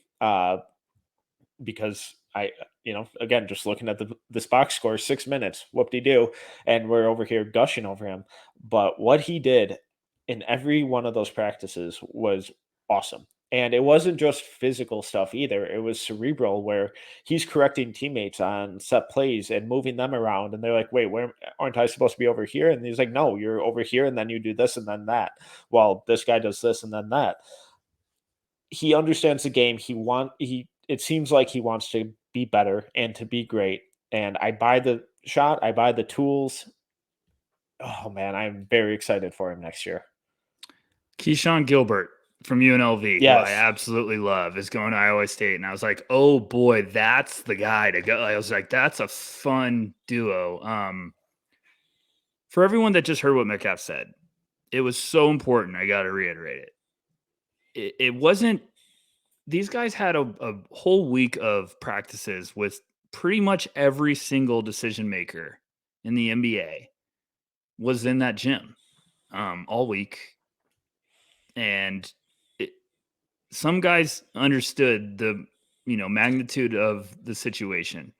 because again, just looking at this box score, 6 minutes, whoop-de-doo, and we're over here gushing over him. But what he did in every one of those practices was awesome. And it wasn't just physical stuff either. It was cerebral, where he's correcting teammates on set plays and moving them around. And they're like, wait, where aren't I supposed to be over here? And he's like, no, you're over here. And then you do this and then that. Well, this guy does this and then that. He understands the game. It seems like he wants to be better and to be great. And I buy the shot. I buy the tools. Oh man, I'm very excited for him next year. Keyshawn Gilbert. from UNLV, who I Yes. absolutely love, is going to Iowa State. And I was like, oh boy, that's the guy to go. I was like, that's a fun duo. For everyone that just heard what Metcalf said, it was so important. I got to reiterate it. It wasn't, these guys had a whole week of practices with pretty much every single decision maker in the NBA was in that gym all week. And some guys understood the magnitude of the situation.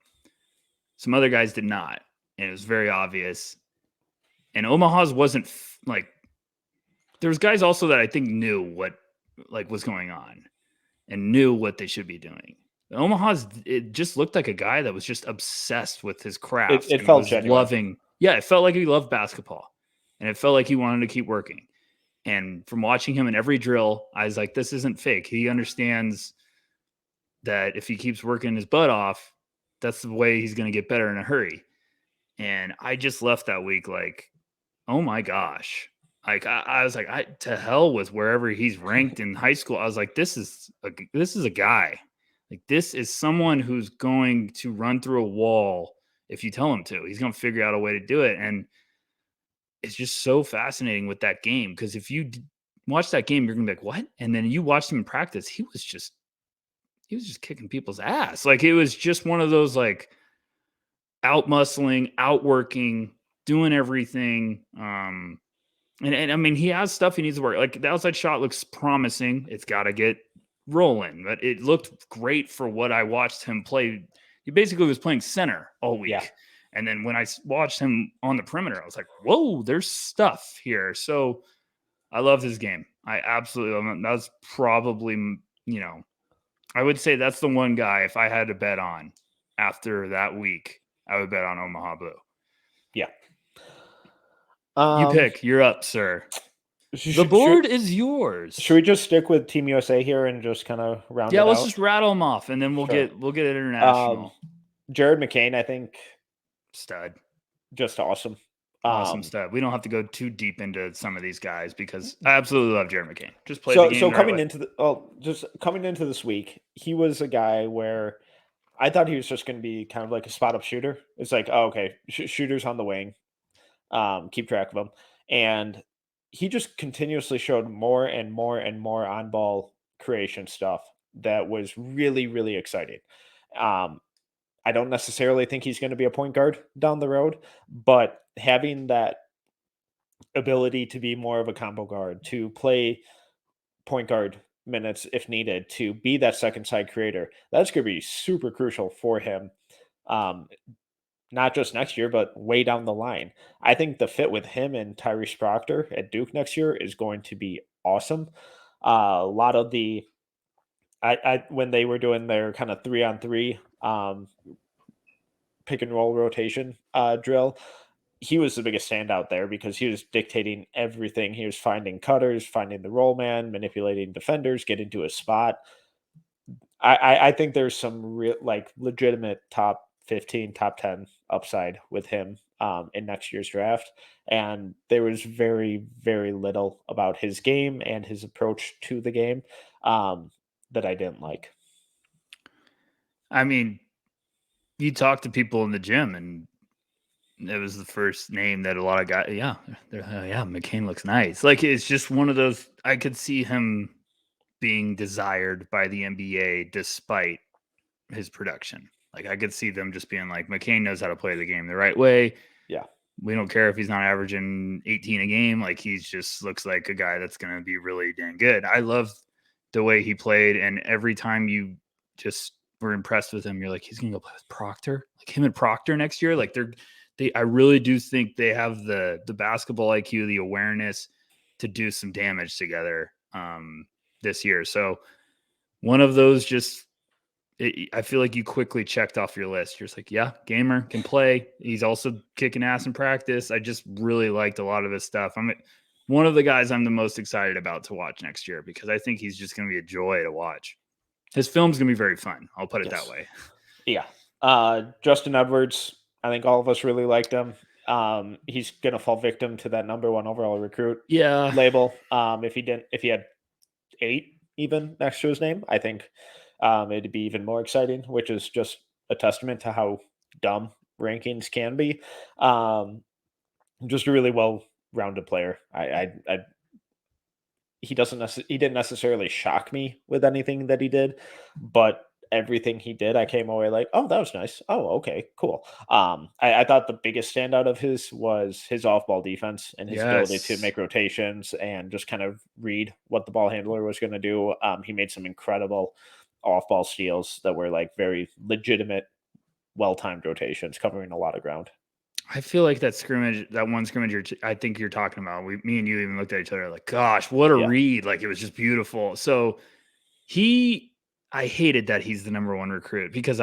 Some other guys did not, and it was very obvious. And Omaha's wasn't like, there was guys also that I think knew what was going on and knew what they should be doing. Omaha's, it just looked like a guy that was just obsessed with his craft It and felt was genuine. loving. Yeah, it felt like he loved basketball, and it felt like he wanted to keep working. And from watching him in every drill, I was like, this isn't fake. He understands that if he keeps working his butt off, that's the way he's going to get better in a hurry. And I just left that week like, oh my gosh. Like I was like, to hell with wherever he's ranked in high school. I was like, this is a guy. Like, this is someone who's going to run through a wall if you tell him to. He's going to figure out a way to do it. And it's just so fascinating with that game, because if you watch that game, you're going to be like, what? And then you watched him in practice. He was just kicking people's ass. Like, it was just one of those, like, out muscling, outworking, doing everything. And I mean, he has stuff he needs to work. Like, the outside shot looks promising. It's got to get rolling, but it looked great for what I watched him play. He basically was playing center all week. Yeah. And then when I watched him on the perimeter, I was like, whoa, there's stuff here. So I loved his game. I absolutely love him. That's probably, I would say that's the one guy, if I had to bet on after that week, I would bet on Omaha Biliew. Yeah. You pick. You're up, sir. The board is yours. Should we just stick with Team USA here and just kind of round it out? Yeah, let's just rattle them off, and then we'll get international. Jared McCain, I think, stud, just awesome. Awesome stud. We don't have to go too deep into some of these guys because I absolutely love Jared McCain. Just play the game. So coming into this week, he was a guy where I thought he was just going to be kind of like a spot up shooter. It's like, oh, okay, shooters on the wing, keep track of them, and he just continuously showed more and more and more on ball creation stuff that was really, really exciting. I don't necessarily think he's going to be a point guard down the road, but having that ability to be more of a combo guard, to play point guard minutes if needed, to be that second side creator, that's going to be super crucial for him. Not just next year, but way down the line. I think the fit with him and Tyrese Proctor at Duke next year is going to be awesome. A lot of the when they were doing their kind of 3-on-3 pick and roll rotation drill, he was the biggest standout there because he was dictating everything. He was finding cutters, finding the roll man, manipulating defenders, getting to a spot. I think there's some real, like, legitimate top 15, top 10 upside with him in next year's draft. And there was very, very little about his game and his approach to the game that I didn't like. I mean, you talk to people in the gym, and it was the first name that a lot of guys, yeah, McCain looks nice. Like, it's just one of those, I could see him being desired by the NBA despite his production. Like, I could see them just being like, McCain knows how to play the game the right way. Yeah. We don't care if he's not averaging 18 a game. Like, he's just looks like a guy that's going to be really dang good. I love the way he played. And every time you just were impressed with him, you're like, he's going to go play with Proctor, like him and Proctor next year. Like, I really do think they have the basketball IQ, the awareness to do some damage together this year. So one of those just, I feel like you quickly checked off your list. You're just like, yeah, gamer, can play. He's also kicking ass in practice. I just really liked a lot of his stuff. I'm one of the guys I'm the most excited about to watch next year because I think he's just going to be a joy to watch. His film's going to be very fun. I'll put it that way. Yeah. Justin Edwards, I think all of us really liked him. He's going to fall victim to that number 1 overall recruit label. If he had 8 even next to his name, I think it'd be even more exciting, which is just a testament to how dumb rankings can be. Um, just a really well-rounded player. He didn't necessarily shock me with anything that he did, but everything he did, I came away like, oh, that was nice. Oh, okay, cool. I thought the biggest standout of his was his off-ball defense and his ability to Yes. make rotations and just kind of read what the ball handler was going to do. He made some incredible off-ball steals that were like very legitimate, well-timed rotations, covering a lot of ground. I feel like that scrimmage, that one scrimmage I think you're talking about, me and you even looked at each other like, gosh, what a Yeah, read. Like, it was just beautiful. So he, I hated that he's the number one recruit because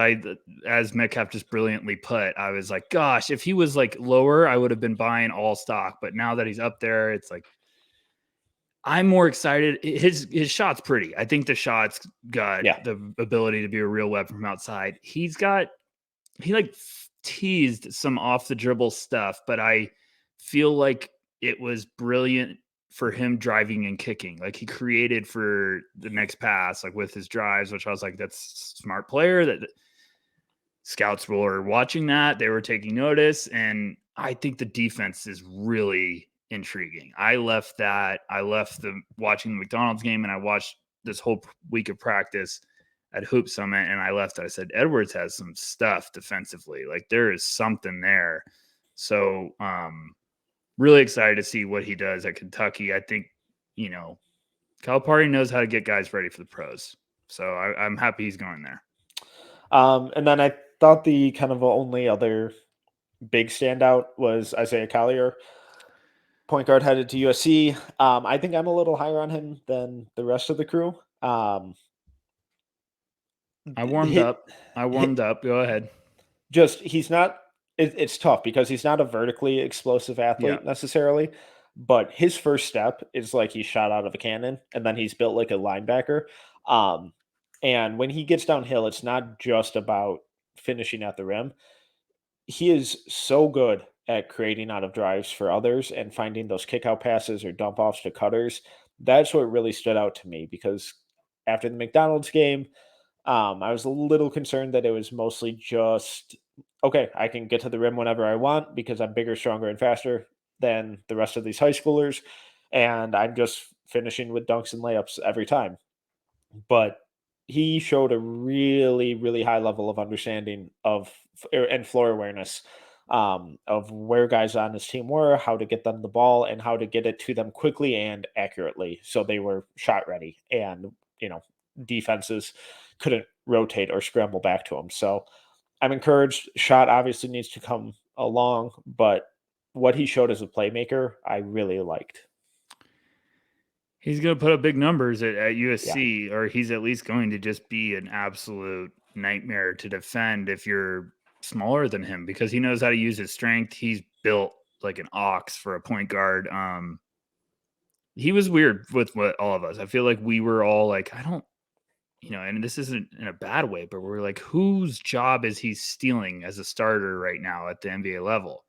as Metcalf just brilliantly put, I was like, gosh, if he was like lower, I would have been buying all stock. But now that he's up there, it's like, I'm more excited. His shot's pretty. I think the shot's got yeah. the ability to be a real weapon from outside. He like teased some off the dribble stuff, but I feel like it was brilliant for him driving and kicking. Like, he created for the next pass, like with his drives, which I was like, that's smart player. That scouts were watching that, they were taking notice, and I think the defense is really intriguing. I left the watching the McDonald's game, and I watched this whole week of practice at Hoop Summit, and I left. I said Edwards has some stuff defensively. Like, there is something there. So, really excited to see what he does at Kentucky. I think, you know, Calipari knows how to get guys ready for the pros. So I'm happy he's going there. And then I thought the kind of only other big standout was Isaiah Collier, point guard headed to USC. I think I'm a little higher on him than the rest of the crew. I warmed Hit, up. I warmed up. Go ahead. just he's not. It's tough because he's not a vertically explosive Yeah. athlete necessarily, but his first step is like he's shot out of a cannon, and then he's built like a linebacker. Um, and when he gets downhill, it's not just about finishing at the rim. He is so good at creating out of drives for others and finding those kick out passes or dump offs to cutters. That's what really stood out to me because after the McDonald's game, I was a little concerned that it was mostly just okay, I can get to the rim whenever I want because I'm bigger, stronger, and faster than the rest of these high schoolers. And I'm just finishing with dunks and layups every time. But he showed a really, really high level of understanding of and floor awareness of where guys on his team were, how to get them the ball, and how to get it to them quickly and accurately, so they were shot ready, and defenses couldn't rotate or scramble back to him. So I'm encouraged. Shot obviously needs to come along, but what he showed as a playmaker, I really liked. He's going to put up big numbers at Yeah, USC, or he's at least going to just be an absolute nightmare to defend if you're smaller than him because he knows how to use his strength. He's built like an ox for a point guard. He was weird with what all of us. I feel like we were all like, I don't, and this isn't in a bad way, but we're like, whose job is he stealing as a starter right now at the NBA level?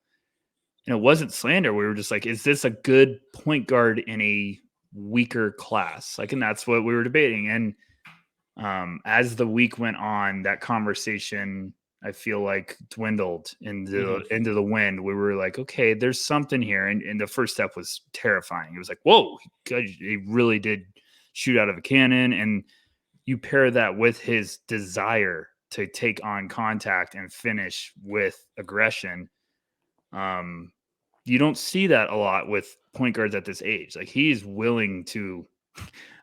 And it wasn't slander. We were just like, is this a good point guard in a weaker class? Like, and that's what we were debating. And as the week went on, that conversation, I feel like, dwindled hmm into the wind. We were like, okay, there's something here. And the first step was terrifying. It was like, whoa, he really did shoot out of a cannon. And you pair that with his desire to take on contact and finish with aggression. Um, you don't see that a lot with point guards at this age. Like, he's willing to,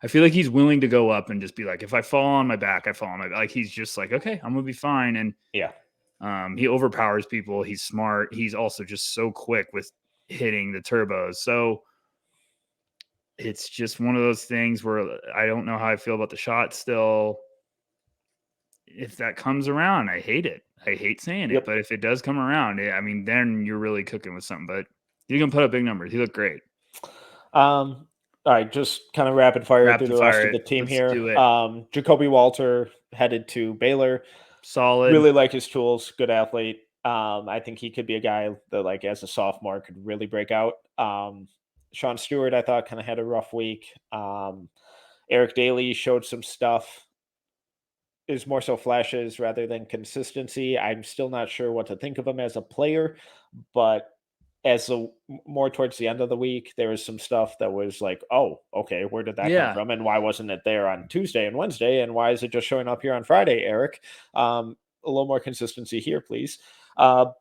I feel like he's willing to go up and just be like, if I fall on my back, I fall on my back. Like, he's just like, okay, I'm gonna be fine. And yeah, he overpowers people. He's smart. He's also just so quick with hitting the turbos. So it's just one of those things where I don't know how I feel about the shot still. If that comes around, I hate it. I hate saying it, yep. but if it does come around, I mean, then you're really cooking with something. But he's gonna put up big numbers. He looked great. All right, just kind of rapid fire through Rapid the rest fire of it. the team Let's here. do it. Jacoby Walter headed to Baylor. Solid. Really like his tools. Good athlete. I think he could be a guy that, like, as a sophomore, could really break out. Sean Stewart, I thought, kind of had a rough week. Eric Daly showed some stuff, is more so flashes rather than consistency. I'm still not sure what to think of him as a player, but as the more towards the end of the week, there was some stuff that was like, "Oh, okay, where did that come Yeah. from, and why wasn't it there on Tuesday and Wednesday, and why is it just showing up here on Friday, Eric?" A little more consistency here, please.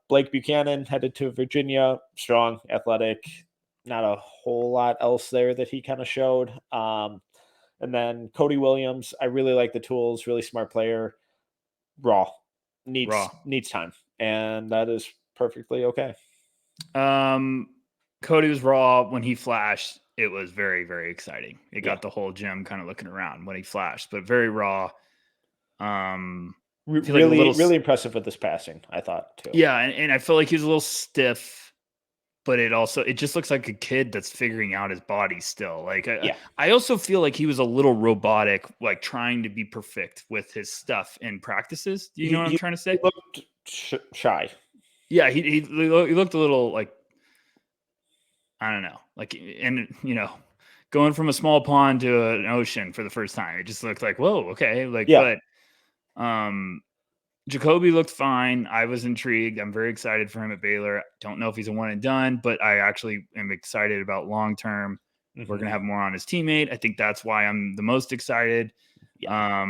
Blake Buchanan headed to Virginia, strong, athletic, not a whole lot else there that he kind of showed. And then Cody Williams, I really like the tools, really smart player, raw, Raw. needs time, and that is perfectly okay. Cody was raw when he flashed. It was very, very exciting. It Yeah. got the whole gym kind of looking around when he flashed, but very raw. I feel like a Really, little, really impressive with this passing, I thought too. yeah, and I feel like he was a little stiff, but it just looks like a kid that's figuring out his body still. Like Yeah, I also feel like he was a little robotic, like trying to be perfect with his stuff in practices. Do you know what I'm he trying to say? looked shy. Yeah, he looked a little like, I don't know, like, and going from a small pond to an ocean for the first time, it just looked like, whoa, okay, like, Yeah, but um, Jacoby looked fine. I was intrigued. I'm very excited for him at Baylor. Don't know if he's a one and done, but I actually am excited about long term. We're gonna have more on his teammate. I think that's why I'm the most excited. yeah.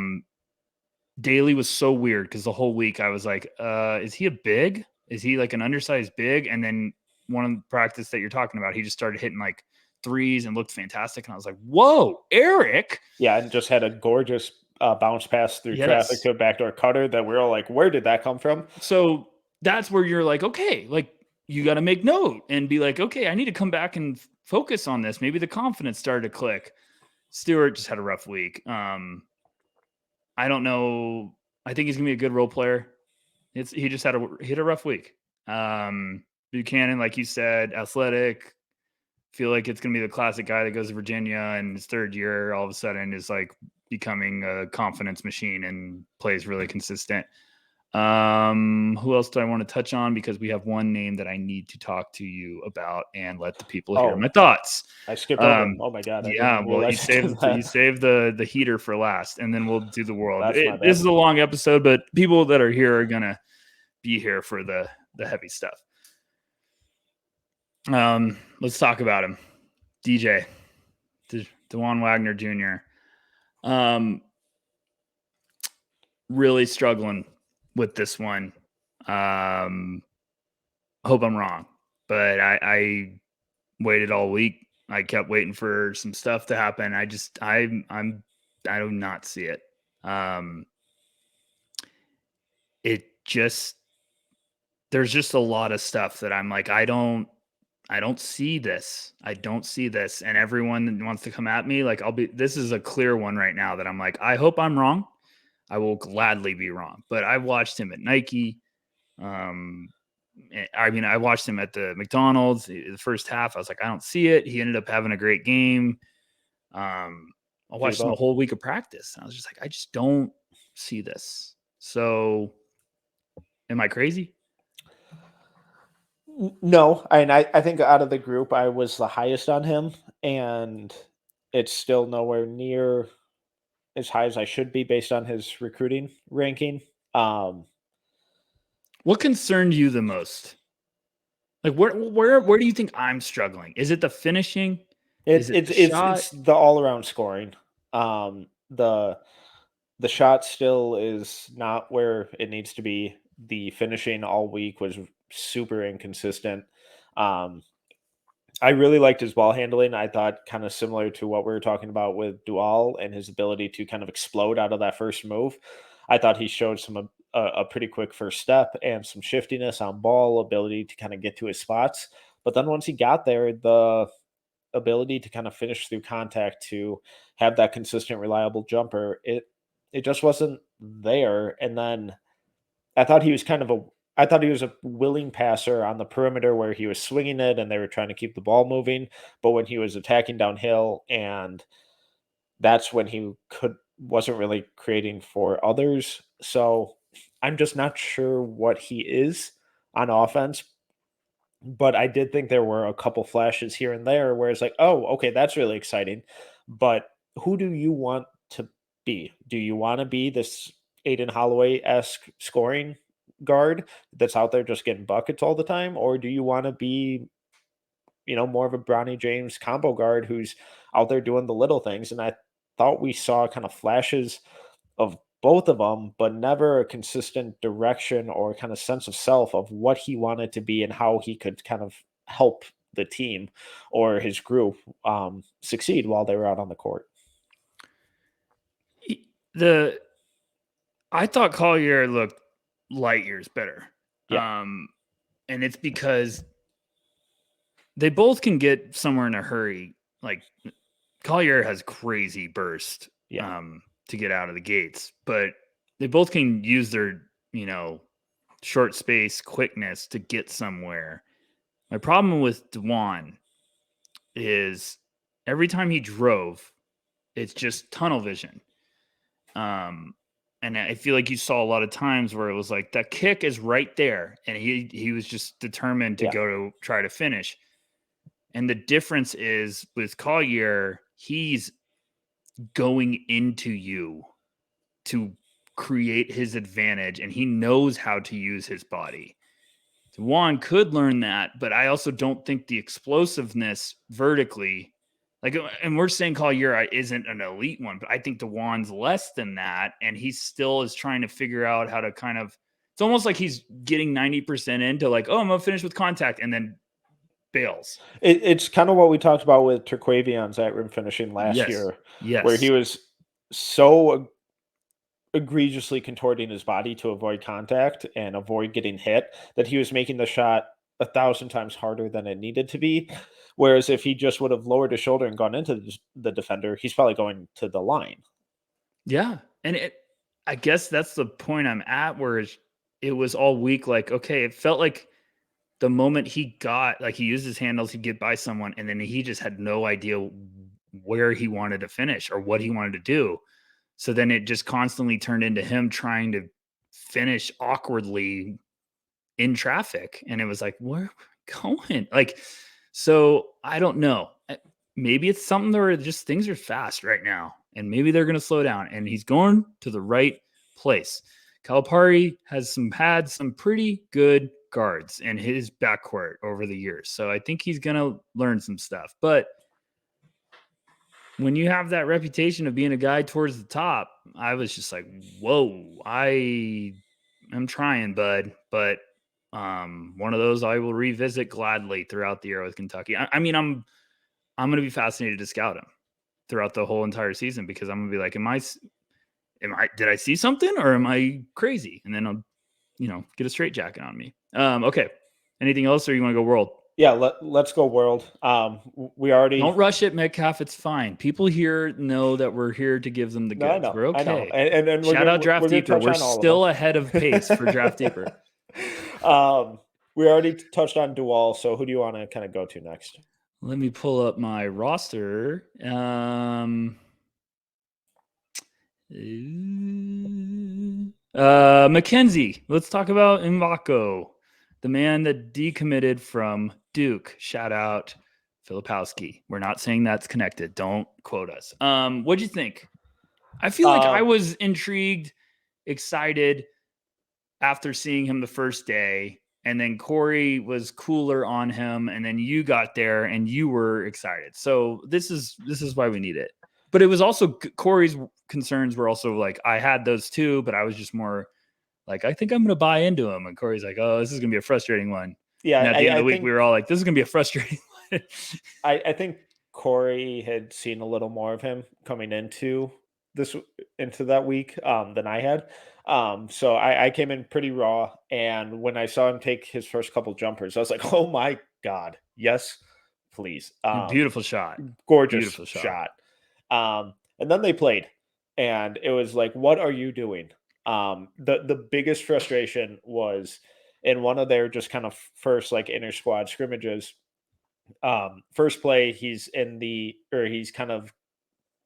Daly was so weird because the whole week I was like, is he a big? Is he like an undersized big? And then one of the practice that you're talking about, he just started hitting like threes and looked fantastic. And I was like, whoa, Eric. Yeah, and just had a gorgeous bounce pass through traffic Yes. to a backdoor cutter that we are all like, where did that come from? So that's where you're like, okay, like you got to make note and be like, okay, I need to come back and focus on this. Maybe the confidence started to click. Stewart just had a rough week. I don't know. I think he's gonna be a good role player. He just hit a rough week. Buchanan, like you said, athletic. Feel like it's gonna be the classic guy that goes to Virginia and his third year all of a sudden is like becoming a confidence machine and plays really consistent. Who else do I want to touch on? Because we have one name that I need to talk to you about and let the people hear my Oh, thoughts. I skipped over him. Oh my god, I Yeah, didn't well, you realize I did saved that. the heater for last, and then we'll do the world. That's my This bad. is a long episode, but people that are here are gonna be here for the heavy stuff. Let's talk about him. DJ, DeJuan Wagner Jr. Really struggling with this one. Hope I'm wrong, but I waited all week. I kept waiting for some stuff to happen. I do not see it. It just there's just a lot of stuff that I'm like, I don't see this. I don't see this. And everyone wants to come at me. Like, this is a clear one right now that I'm like, I hope I'm wrong. I will gladly be wrong. But I watched him at Nike. I watched him at the McDonald's the first half. I was like, I don't see it. He ended up having a great game. I watched him a whole week of practice. And I was just like, I just don't see this. So am I crazy? No, I think out of the group, I was the highest on him, and it's still nowhere near as high as I should be based on his recruiting ranking. What concerned you the most? Like where do you think I'm struggling? Is it the finishing? Is it the shot? It's the all around scoring. The shot still is not where it needs to be. The finishing all week was super inconsistent. Um, I really liked his ball handling. I thought kind of similar to what we were talking about with Dual and his ability to kind of explode out of that first move. I thought he showed a pretty quick first step and some shiftiness on ball, ability to kind of get to his spots. But then once he got there, the ability to kind of finish through contact to have that consistent, reliable jumper, it just wasn't there. And then I thought he was kind of a I thought he was a willing passer on the perimeter where he was swinging it and they were trying to keep the ball moving, but when he was attacking downhill, and that's when he could wasn't really creating for others. So I'm just not sure what he is on offense, but I did think there were a couple flashes here and there where it's like, oh, okay, that's really exciting. But who do you want to be? Do you want to be this Aiden Holloway-esque scoring guard that's out there just getting buckets all the time? Or do you want to be, more of a Bronny James combo guard who's out there doing the little things? And I thought we saw kind of flashes of both of them, but never a consistent direction or kind of sense of self of what he wanted to be and how he could kind of help the team or his group succeed while they were out on the court. I thought Collier looked light years better. Yeah. And it's because they both can get somewhere in a hurry. Like Collier has crazy burst to get out of the gates, but they both can use their, short space quickness to get somewhere. My problem with DeJuan is every time he drove, it's just tunnel vision. And I feel like you saw a lot of times where it was like that kick is right there, and he was just determined to go to try to finish. And the difference is with Collier, he's going into you to create his advantage, and he knows how to use his body. DeJuan could learn that, but I also don't think the explosiveness vertically, and we're saying Collier isn't an elite one, but I think DeJuan's less than that, and he still is trying to figure out how to kind of, it's almost like he's getting 90% into like, oh, I'm going to finish with contact, and then bails. It's kind of what we talked about with Turquavion's at rim finishing last year, Yes. where he was so egregiously contorting his body to avoid contact and avoid getting hit that he was making the shot 1,000 times harder than it needed to be. Whereas if he just would have lowered his shoulder and gone into the defender, he's probably going to the line. Yeah. And I guess that's the point I'm at, where it was all week. Like, okay, it felt like the moment he used his handles, he'd get by someone, and then he just had no idea where he wanted to finish or what he wanted to do. So then it just constantly turned into him trying to finish awkwardly in traffic. And it was like, where are we going? Like, so I don't know. Maybe it's something where just things are fast right now, and maybe they're going to slow down, and he's going to the right place. Calipari has had some pretty good guards in his backcourt over the years. So I think he's going to learn some stuff. But when you have that reputation of being a guy towards the top, I was just like, whoa, I am trying, bud. But one of those I will revisit gladly throughout the year with Kentucky. I mean, I'm going to be fascinated to scout him throughout the whole entire season, because I'm going to be like, did I see something, or am I crazy? And then I'll, get a straitjacket on me. Okay. Anything else, or you want to go world? Yeah, let's go world. We already don't rush it, Metcalf. It's fine. People here know that we're here to give them the goods. No, I know, we're okay. I know. And shout out Draft Deeper. We're still ahead of pace for Draft Deeper. We already touched on Dual, so who do you want to kind of go to next? Let me pull up my roster. Mackenzie. Let's talk about Mgbako, the man that decommitted from Duke. Shout out Filipowski. We're not saying that's connected. Don't quote us. What'd you think? I feel like I was intrigued, excited after seeing him the first day, and then Corey was cooler on him, and then you got there and you were excited. So this is why we need it. But it was also Corey's concerns were also like, I had those too, but I was just more like, I think I'm going to buy into him. And Corey's like, oh, this is going to be a frustrating one. Yeah. And at the end of the week, we were all like, this is going to be a frustrating one. I think Corey had seen a little more of him coming into that week than I had. So I came in pretty raw. And when I saw him take his first couple jumpers, I was like, oh my God, yes, please. Beautiful shot. Gorgeous beautiful shot. And then they played, and it was like, what are you doing? The biggest frustration was in one of their just kind of first like inter squad scrimmages. First play, he's kind of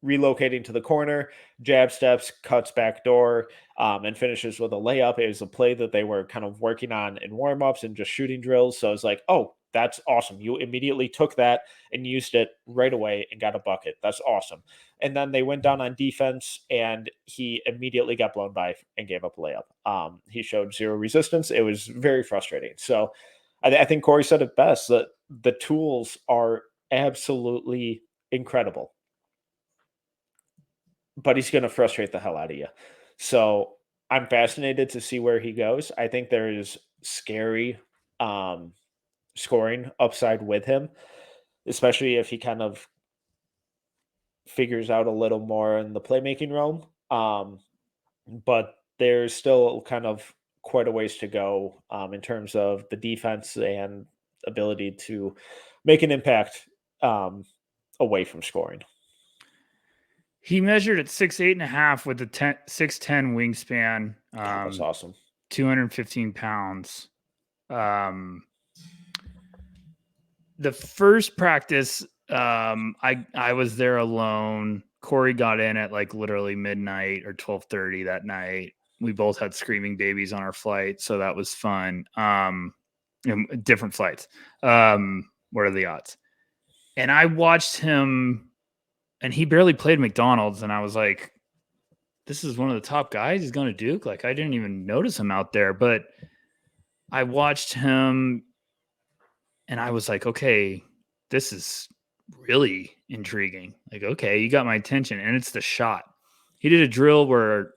relocating to the corner, jab steps, cuts back door, and finishes with a layup. It was a play that they were kind of working on in warmups and just shooting drills. So I was like, oh, That's awesome. You immediately took that and used it right away and got a bucket. That's awesome. And then they went down on defense, and he immediately got blown by and gave up a layup. He showed zero resistance. It was very frustrating. So I think Corey said it best, that the tools are absolutely incredible, but he's going to frustrate the hell out of you. So I'm fascinated to see where he goes. I think there is scary um, scoring upside with him, especially if he kind of figures out a little more in the playmaking realm. But there's still kind of quite a ways to go in terms of the defense and ability to make an impact um, away from scoring. He measured at 6'8.5" with a 6'10" wingspan. That's awesome. 215 pounds. The first practice, I was there alone. Corey got in at like literally midnight or 12:30 that night. We both had screaming babies on our flight, so that was fun. Different flights. What are the odds? And I watched him, and he barely played McDonald's, and I was like, this is one of the top guys. He's going to Duke. Like, I didn't even notice him out there, but I watched him and I was like, okay, this is really intriguing. Like, okay, you got my attention, and it's the shot. He did a drill where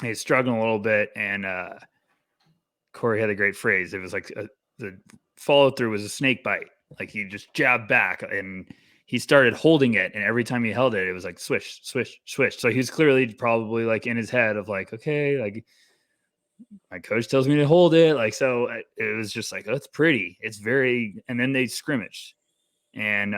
he's struggling a little bit, and Corey had a great phrase. It was like the follow through was a snake bite. Like, he just jabbed back, and he started holding it, and every time he held it, it was like swish, swish, swish. So he was clearly probably like in his head of like, okay, like my coach tells me to hold it. Like, so it was just like, oh, it's pretty. It's very, and then they scrimmaged, and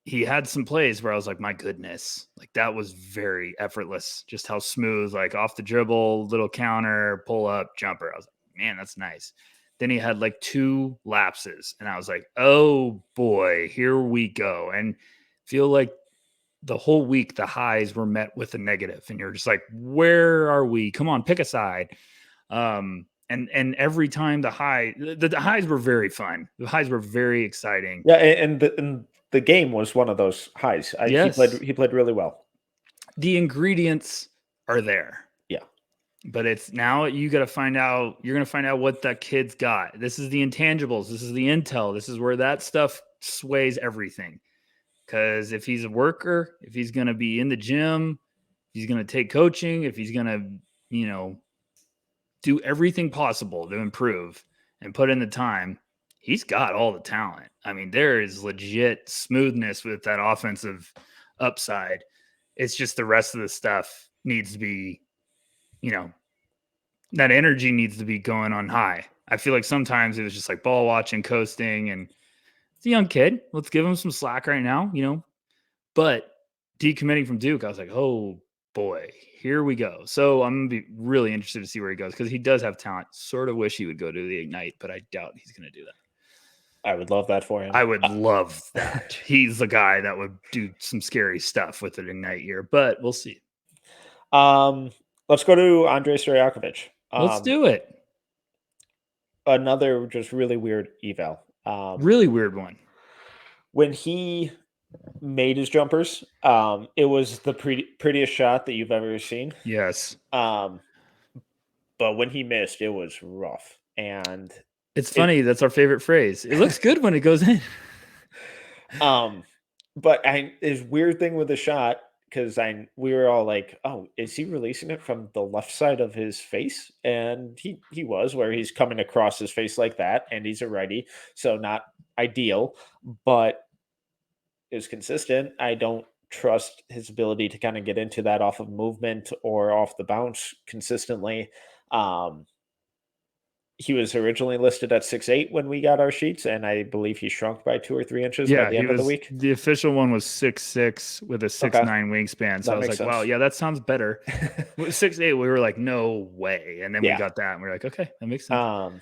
he had some plays where I was like, my goodness, like that was very effortless. Just how smooth, like off the dribble, little counter, pull up, jumper. I was like, man, that's nice. Then he had like 2 lapses, and I was like, oh boy, here we go. And feel like the whole week the highs were met with a negative, and you're just like, where are we? Come on, pick a side. And every time the highs were very fun. The highs were very exciting. Yeah, and the game was one of those highs. Yes. He played really well. The ingredients are there. Yeah. But it's now you got to find out. You're going to find out what that kid's got. This is the intangibles. This is the intel. This is where that stuff sways everything. Because if he's a worker, if he's going to be in the gym, if he's going to take coaching, if he's going to, do everything possible to improve and put in the time, he's got all the talent. I mean, there is legit smoothness with that offensive upside. It's just the rest of the stuff needs to be, that energy needs to be going on high. I feel like sometimes it was just like ball watching, coasting, and it's a young kid. Let's give him some slack right now, But decommitting from Duke, I was like, oh boy, here we go. So I'm going to be really interested to see where he goes, because he does have talent. Sort of wish he would go to the Ignite, but I doubt he's going to do that. I would love that for him. I would love that. He's the guy that would do some scary stuff with an Ignite year, but we'll see. Let's go to Andreas Feliz. Let's do it. Another just really weird eval. Really weird one. When he made his jumpers, it was the prettiest shot that you've ever seen. Yes. But when he missed, it was rough. And it's funny. That's our favorite phrase. It looks good when it goes in. But his weird thing with the shot, because we were all like, oh, is he releasing it from the left side of his face? And he was, where he's coming across his face like that, and he's a righty, so not ideal, but it was consistent. I don't trust his ability to kind of get into that off of movement or off the bounce consistently. He was originally listed at 6'8" when we got our sheets, and I believe he shrunk by 2 or 3 inches by the end of the week. The official one was 6'6" with a 6'9" wingspan. So I was like, wow, yeah, that sounds better. 6'8", we were like, no way. And then we got that, and we were like, okay, that makes sense.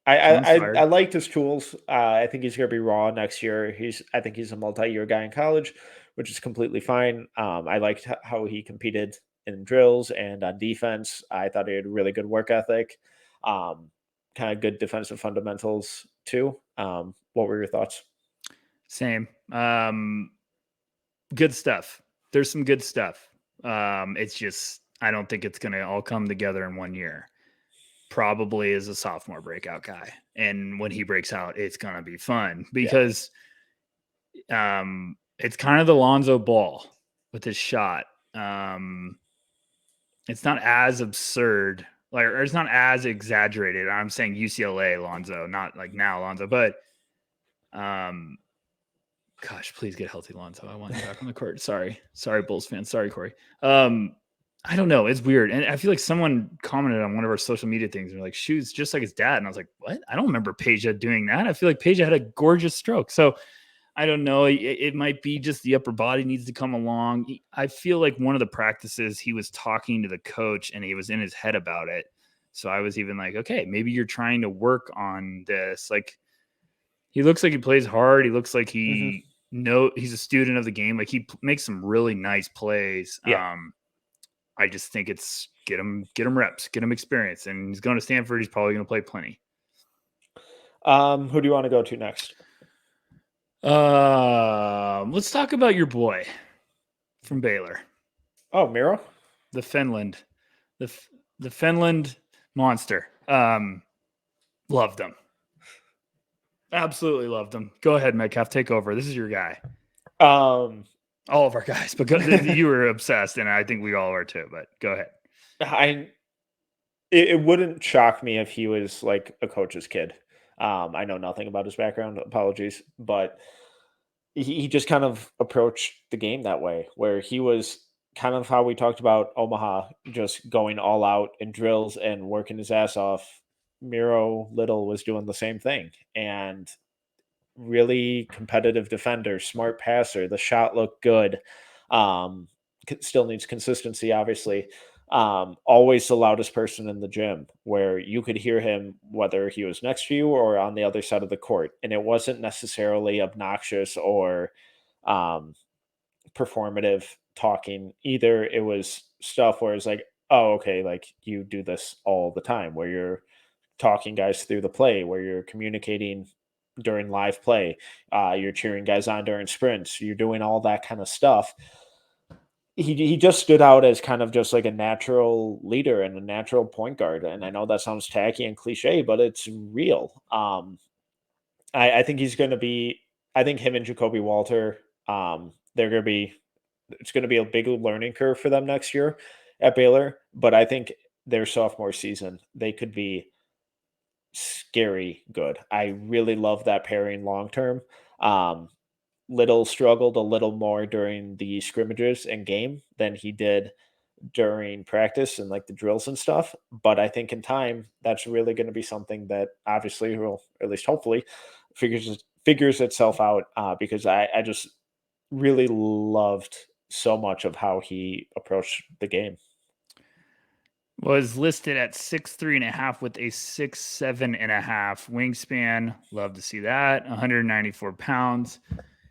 I liked his tools. I think he's going to be raw next year. I think he's a multi-year guy in college, which is completely fine. I liked how he competed in drills and on defense. I thought he had a really good work ethic. kind of good defensive fundamentals too. What were your thoughts? Same. Good stuff. There's some good stuff. It's just, I don't think it's going to all come together in 1 year. Probably is a sophomore breakout guy. And when he breaks out, it's going to be fun because it's kind of the Lonzo Ball with his shot. It's not as absurd, or it's not as exaggerated. I'm saying UCLA Lonzo, not like now Lonzo, but gosh, please get healthy, Lonzo. I want you back on the court. Sorry, Bulls fans. Sorry, Corey. I don't know. It's weird. And I feel like someone commented on one of our social media things. They're like, shoes just like his dad. And I was like, what? I don't remember Peja doing that. I feel like Peja had a gorgeous stroke. So I don't know. It might be just the upper body needs to come along. I feel like one of the practices he was talking to the coach and he was in his head about it. So I was even like, okay, maybe you're trying to work on this. Like, he looks like he plays hard. He looks like he's a student of the game. Like, he makes some really nice plays. Yeah. I just think it's get him reps, get him experience, and he's going to Stanford. He's probably going to play plenty. Who do you want to go to next? Let's talk about your boy from Baylor. Oh, Miro, the Finland monster. Loved him. Absolutely loved him. Go ahead, Metcalf. Take over. This is your guy. All of our guys, because you were obsessed, and I think we all are too. But go ahead. It wouldn't shock me if he was like a coach's kid. I know nothing about his background. Apologies, but he just kind of approached the game that way, where he was kind of how we talked about Omaha, just going all out in drills and working his ass off. Miro Little was doing the same thing, and really competitive defender, smart passer. The shot looked good. Still needs consistency, obviously. Always the loudest person in the gym, where you could hear him whether he was next to you or on the other side of the court, and it wasn't necessarily obnoxious or performative talking either. It was stuff where it's like, oh, okay, like you do this all the time, where you're talking guys through the play, where you're communicating during live play, you're cheering guys on during sprints, you're doing all that kind of stuff. He just stood out as kind of just like a natural leader and a natural point guard. And I know that sounds tacky and cliche, but it's real. I think he's going to be. I think him and Jacoby Walter, they're going to be. It's going to be a big learning curve for them next year at Baylor. But I think their sophomore season, they could be scary good. I really love that pairing long term. Little struggled a little more during the scrimmages and game than he did during practice and like the drills and stuff. But I think in time, that's really going to be something that obviously will, or at least hopefully, figures itself out. Because I just really loved so much of how he approached the game. Was listed at 6'3.5" with a 6'7.5" wingspan. Love to see that. 194 pounds.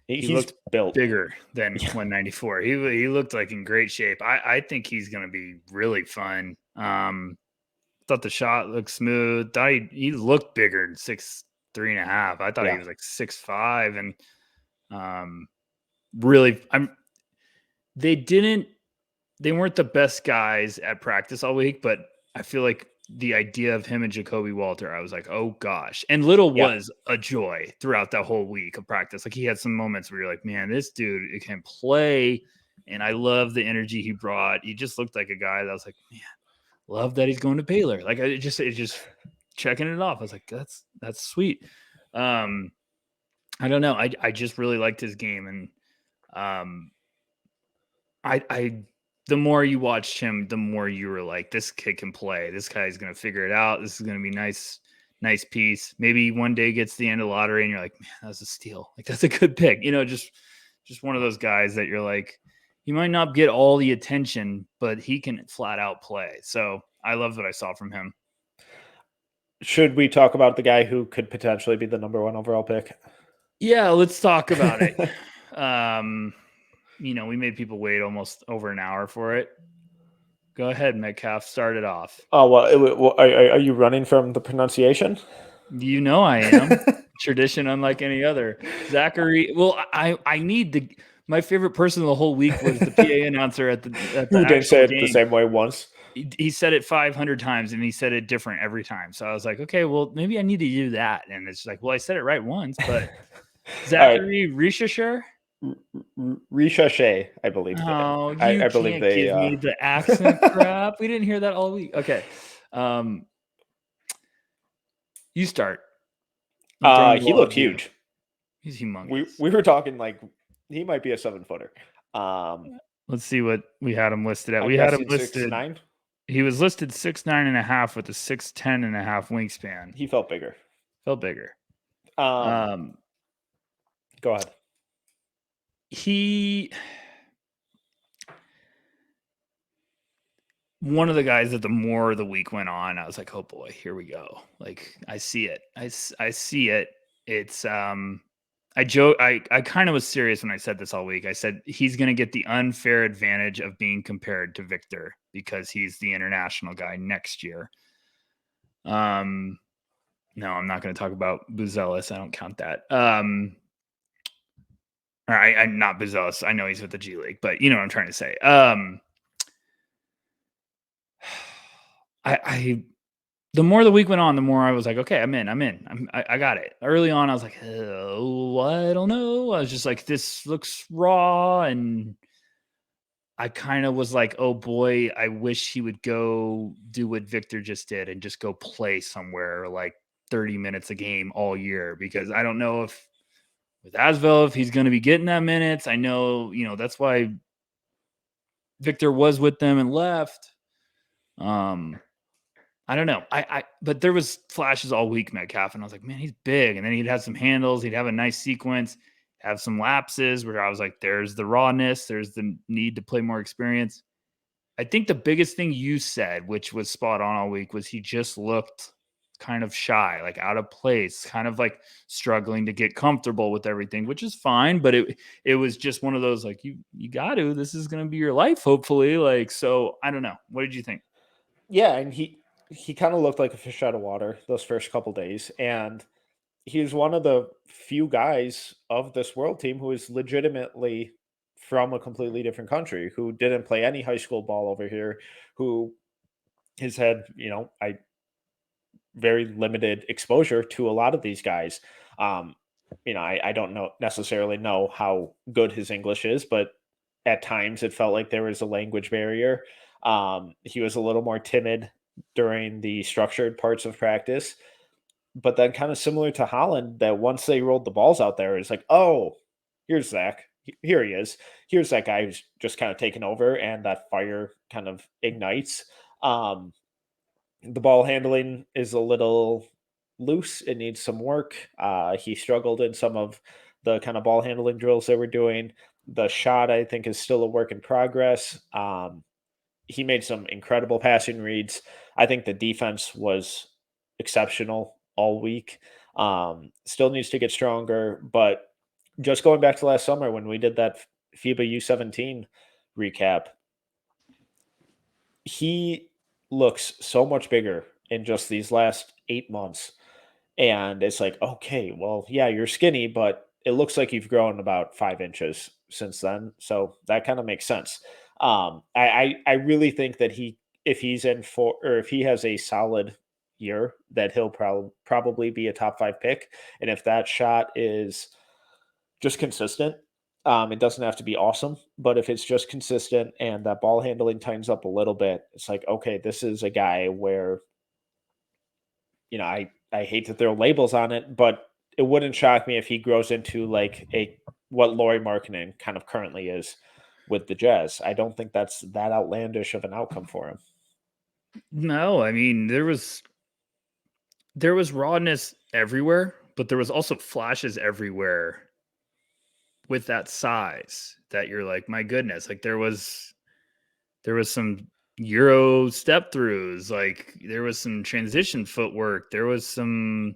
He looked built bigger than 194. He looked like in great shape. I think he's going to be really fun. Thought the shot looked smooth. Thought he looked bigger than 6'3.5". I thought he was like 6'5", and really, they weren't the best guys at practice all week, but I feel like the idea of him and Jacoby Walter, I was like, oh gosh. And Little was a joy throughout that whole week of practice. Like, he had some moments where you're like, man, this dude, it can play. And I love the energy he brought. He just looked like a guy that was like, man, love that he's going to Baylor. Like, it just checking it off. I was like, that's sweet. I don't know. I just really liked his game. And the more you watched him, the more you were like, this kid can play. This guy's going to figure it out. This is going to be nice piece. Maybe one day gets to the end of the lottery and you're like, man, that's a steal. Like, that's a good pick. Just one of those guys that you're like, he might not get all the attention, but he can flat out play. So I love what I saw from him. Should we talk about the guy who could potentially be the number 1 overall pick? Yeah, let's talk about it. We made people wait almost over an hour for it. Go ahead, Metcalf. Start it off. Oh well, are you running from the pronunciation? You know I am. Tradition unlike any other. Zacharie. Well, I need the. My favorite person of the whole week was the PA announcer at the Who didn't say actual it the game. same way once? He said it 500 times and he said it different every time. So I was like, okay, well, maybe I need to do that. And it's like, well, I said it right once, but Zacharie Risacher. Risacher, I believe. Oh, I you believe can't they. give me the accent crap. We didn't hear that all week. Okay. You start. He looked huge. He's humongous. We were talking like he might be a 7-footer. Let's see what we had him listed at. I'm We had him guessing listed 6'9". He was listed 6'9.5" with a 6'10.5" wingspan. He felt bigger. Felt bigger. Go ahead. One of the guys that the more the week went on, I was like, oh boy, here we go. Like, I see it. I see it. It's I kind of was serious when I said this all week. I said he's going to get the unfair advantage of being compared to Victor because he's the international guy next year. No, I'm not going to talk about Buzelis. I don't count that. I'm not Buzelis. I know he's with the G League, but you know what I'm trying to say. The more the week went on, the more I was like, okay, I'm in. I got it. Early on, I was like, oh, I don't know. I was just like, this looks raw. And I kind of was like, oh boy, I wish he would go do what Victor just did and just go play somewhere like 30 minutes a game all year. Because I don't know if with Asvel, if he's going to be getting that minutes. I know, that's why Victor was with them and left. I don't know. But there was flashes all week, Metcalf, and I was like, man, he's big. And then he'd have some handles. He'd have a nice sequence, have some lapses where I was like, there's the rawness. There's the need to play more experience. I think the biggest thing you said, which was spot on all week, was he just looked kind of shy, like out of place, kind of like struggling to get comfortable with everything, which is fine. But it was just one of those, like, you got to, this is going to be your life, hopefully. Like, so I don't know. What did you think? Yeah, and he kind of looked like a fish out of water those first couple days, and he was one of the few guys of this world team who is legitimately from a completely different country, who didn't play any high school ball over here, who has had, very limited exposure to a lot of these guys. I don't necessarily know how good his English is, but at times it felt like there was a language barrier. He was a little more timid during the structured parts of practice, but then kind of similar to Holland, that once they rolled the balls out there, it's like, oh, here's Zach. Here he is. Here's that guy who's just kind of taken over, and that fire kind of ignites. The ball handling is a little loose. It needs some work. He struggled in some of the kind of ball handling drills they were doing. The shot, I think, is still a work in progress. He made some incredible passing reads. I think the defense was exceptional all week. Still needs to get stronger, but just going back to last summer when we did that FIBA U17 recap, he looks so much bigger in just these last 8 months. And it's like, okay, well, yeah, you're skinny, but it looks like you've grown about 5 inches since then. So that kind of makes sense. I really think that if he's in for, or if he has a solid year, that he'll probably be a top 5 pick. And if that shot is just consistent, it doesn't have to be awesome, but if it's just consistent and that ball handling tightens up a little bit, it's like, okay, this is a guy where, I hate to throw labels on it, but it wouldn't shock me if he grows into like what Lauri Markkanen kind of currently is with the Jazz. I don't think that's that outlandish of an outcome for him. No, I mean, there was rawness everywhere, but there was also flashes everywhere with that size that you're like, my goodness, like there was some Euro step throughs, like there was some transition footwork, there was some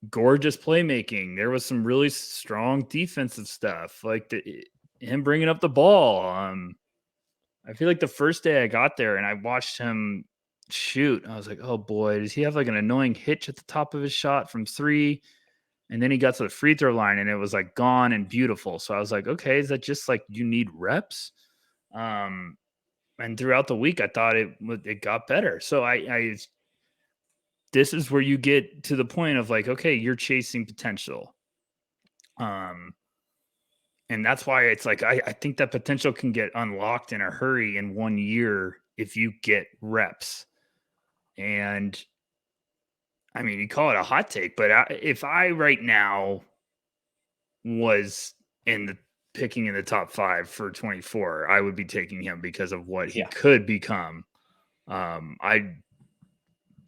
gorgeous playmaking, there was some really strong defensive stuff, like him bringing up the ball. I feel like the first day I got there and I watched him shoot, I was like, oh boy, does he have like an annoying hitch at the top of his shot from 3? And then he got to the free throw line and it was like gone and beautiful. So I was like, okay, is that just like you need reps? And throughout the week, I thought it got better. So I this is where you get to the point of like, okay, you're chasing potential. And that's why it's like I think that potential can get unlocked in a hurry in 1 year if you get reps. And I mean, you call it a hot take, but if I right now was picking in the top 5 for 24, I would be taking him because of what he could become.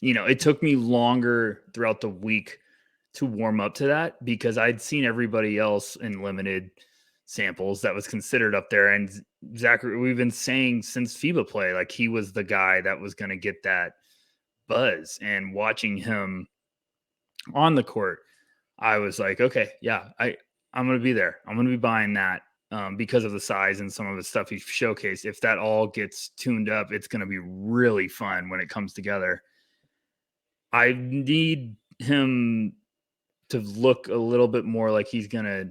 It took me longer throughout the week to warm up to that because I'd seen everybody else in limited samples that was considered up there. And Zacharie, we've been saying since FIBA play, like he was the guy that was going to get that buzz. And watching him on the court, I was like, okay, yeah, I'm going to be there. I'm going to be buying that because of the size and some of the stuff he showcased. If that all gets tuned up, it's going to be really fun when it comes together. I need him to look a little bit more like he's going to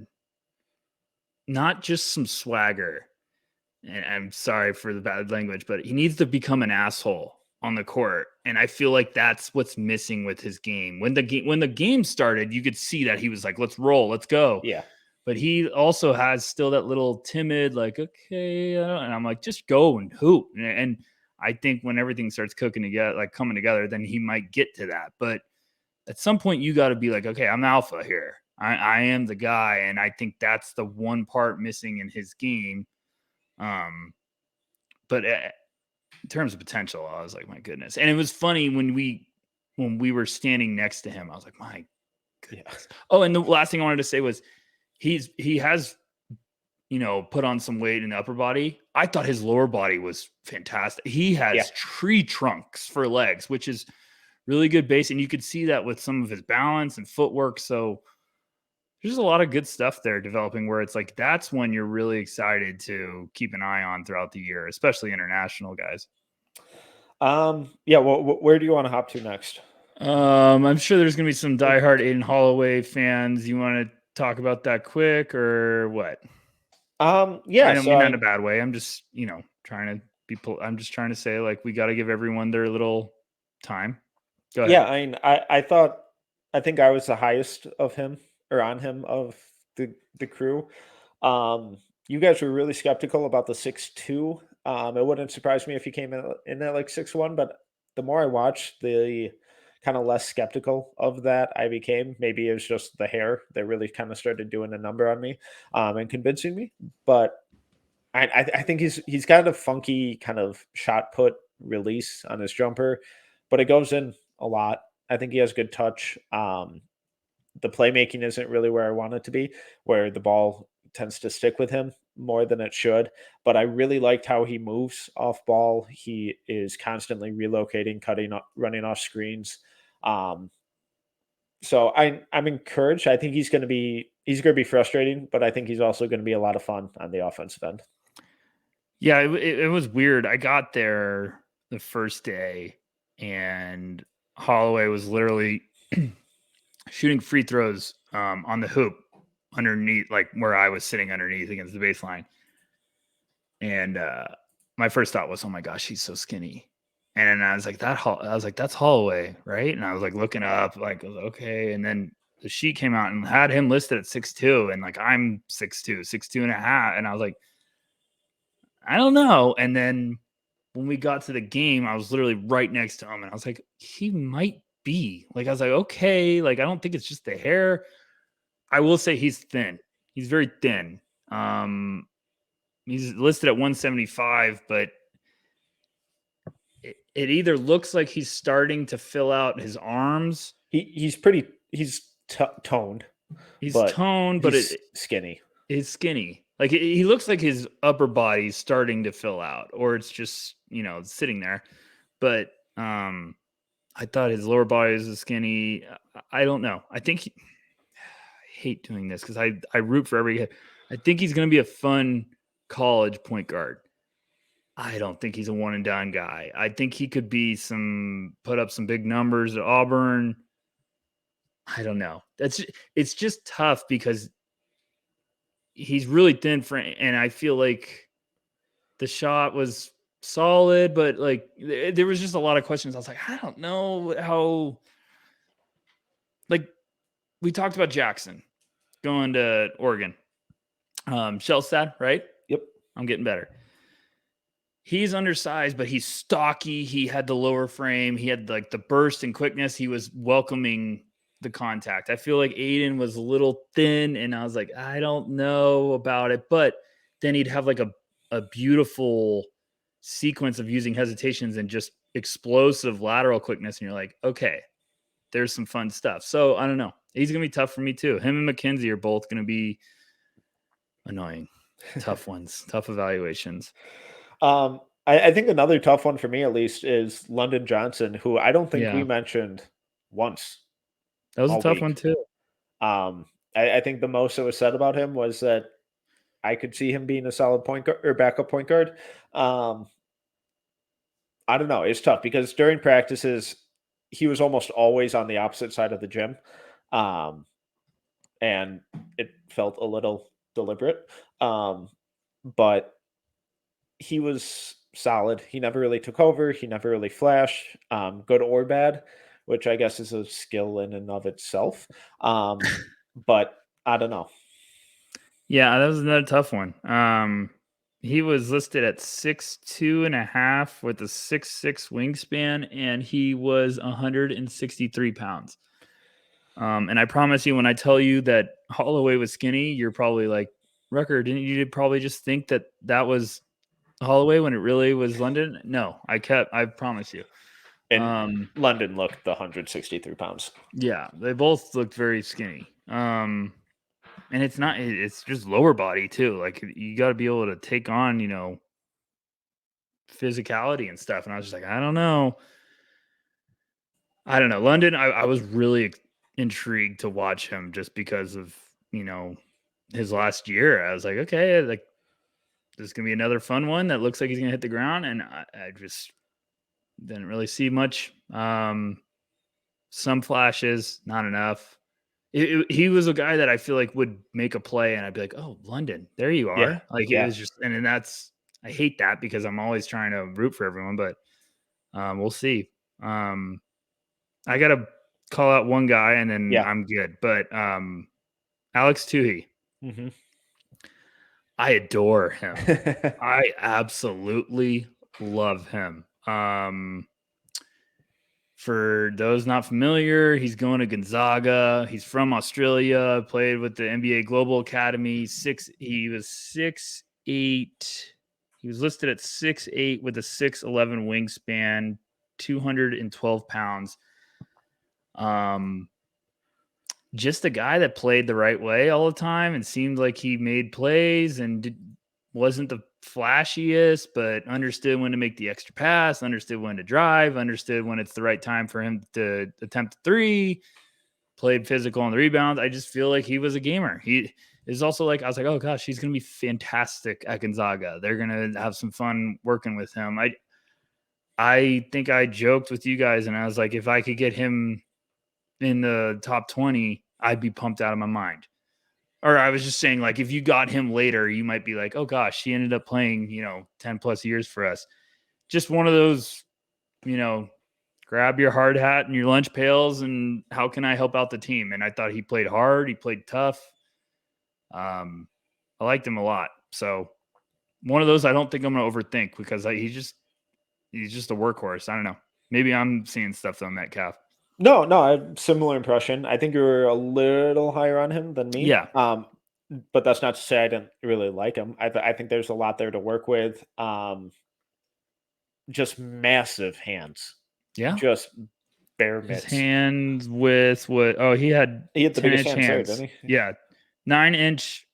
not just some swagger. And I'm sorry for the bad language, but he needs to become an asshole on the court. And I feel like that's what's missing with his game. When the game started, you could see that he was like, let's roll, let's go. Yeah. But he also has still that little timid, like, okay. And I'm like, just go and hoop. And I think when everything starts cooking together, like coming together, then he might get to that. But at some point you got to be like, okay, I'm alpha here. I am the guy. And I think that's the one part missing in his game. But in terms of potential, I was like, my goodness. And it was funny when we were standing next to him, I was like, my goodness. Yeah. Oh, and the last thing I wanted to say was he has, put on some weight in the upper body. I thought his lower body was fantastic. He has tree trunks for legs, which is really good base. And you could see that with some of his balance and footwork. So there's a lot of good stuff there developing where it's like, that's when you're really excited to keep an eye on throughout the year, especially international guys. Yeah. Well, where do you want to hop to next? I'm sure there's going to be some diehard Aiden Holloway fans. You want to talk about that quick or what? Yeah. I don't mean that in a bad way. I'm just, trying to be, I'm just trying to say like, we got to give everyone their little time. Go ahead. Yeah. I mean, I think I was the highest of him or on him of the crew. You guys were really skeptical about the 6'2". It wouldn't surprise me if he came in at like 6'1", but the more I watched, the kind of less skeptical of that I became. Maybe it was just the hair that really kind of started doing a number on me and convincing me. But I think he's got a funky kind of shot put release on his jumper, but it goes in a lot. I think he has good touch. The playmaking isn't really where I want it to be, where the ball tends to stick with him more than it should. But I really liked how he moves off ball. He is constantly relocating, cutting up, running off screens. So I'm encouraged. I think he's going to be frustrating, but I think he's also going to be a lot of fun on the offensive end. Yeah, it was weird. I got there the first day, and Holloway was literally shooting free throws on the hoop underneath, like where I was sitting underneath against the baseline. And my first thought was, oh my gosh, he's so skinny. And then I was like, that's Holloway, right? And I was like looking up, like, okay. And then the sheet came out and had him listed at 6'2", and like I'm 6'2", 6'2 and a half. And I was like, I don't know. And then when we got to the game, I was literally right next to him, and I was like, he might be. Like, I was like, okay, like I don't think it's just the hair. I will say he's thin. He's very thin. He's listed at 175, but it either looks like he's starting to fill out his arms. He's toned. He's toned, but it's skinny. It's skinny. Like he looks like his upper body's starting to fill out, or it's just, sitting there. But I thought his lower body was skinny. I don't know. I think I hate doing this because I root for I think he's going to be a fun college point guard. I don't think he's a one and done guy. I think he could be put up some big numbers at Auburn. I don't know. It's just tough because he's really thin and I feel like the shot was solid, but like there was just a lot of questions. I was like, I don't know how. Like we talked about Jackson going to Oregon, Shellstad, right? Yep. I'm getting better. He's undersized, but he's stocky. He had the lower frame. He had like the burst and quickness. He was welcoming the contact. I feel like Aiden was a little thin, and I was like, I don't know about it. But then he'd have like a beautiful sequence of using hesitations and just explosive lateral quickness. And you're like, okay, there's some fun stuff. So I don't know. He's going to be tough for me too. Him and Mackenzie are both going to be annoying, tough ones, tough evaluations. I think another tough one for me, at least, is London Johnson, who I don't think we Yeah, mentioned once that was a all tough one week. too. I think the most that was said about him was that I could see him being a solid point guard or backup point guard. Um, I don't know. It's tough because during practices, he was almost always on the opposite side of the gym. Um, and it felt a little deliberate. But he was solid. He never really took over. He never really flashed, good or bad, which I guess is a skill in and of itself. But I don't know. Yeah, that was another tough one. He was listed at 6'2.5" with a 6'6" wingspan, and he was 163 pounds. And I promise you, when I tell you that Holloway was skinny, you're probably like, Rucker, didn't you probably just think that that was Holloway when it really was London? No, I promise you. And London looked the 163 pounds. Yeah, they both looked very skinny. And it's just lower body too. Like you got to be able to take on, physicality and stuff. And I was just like, I don't know. London, I was really intrigued to watch him just because of, his last year. I was like, okay, like this is going to be another fun one that looks like he's going to hit the ground. And I just didn't really see much. Some flashes, not enough. He was a guy that I feel like would make a play and I'd be like, oh, London, there you Yeah. are. Like it Yeah. was just, and then I hate that because I'm always trying to root for everyone, but we'll see. I got to call out one guy and then Yeah. I'm good. But Alex Tuhi, Hmm. I adore him. I absolutely love him. For those not familiar, he's going to Gonzaga. He's from Australia, played with the NBA Global Academy. He was 6'8". He was listed at 6'8" with a 6'11" wingspan, 212 pounds. Just a guy that played the right way all the time and seemed like he made plays and wasn't the flashiest, but understood when to make the extra pass, understood when to drive, understood when it's the right time for him to attempt a three, played physical on the rebounds. I just feel like he was a gamer. He is also like, I was like, oh gosh, he's going to be fantastic at Gonzaga. They're going to have some fun working with him. I think I joked with you guys and I was like, if I could get him in the top 20, I'd be pumped out of my mind. Or I was just saying, like, if you got him later, you might be like, oh gosh, he ended up playing, 10 plus years for us. Just one of those, grab your hard hat and your lunch pails and how can I help out the team? And I thought he played hard. He played tough. I liked him a lot. So one of those I don't think I'm going to overthink because he's just a workhorse. I don't know. Maybe I'm seeing stuff on Metcalf. No, I have similar impression. I think you were a little higher on him than me. Yeah. But that's not to say I didn't really like him. I think there's a lot there to work with. Just massive hands. Yeah. Just bare His mitts. hands with what? Oh, he had He had the biggest 10-inch hands there, hands. didn't he? Yeah. 9-inch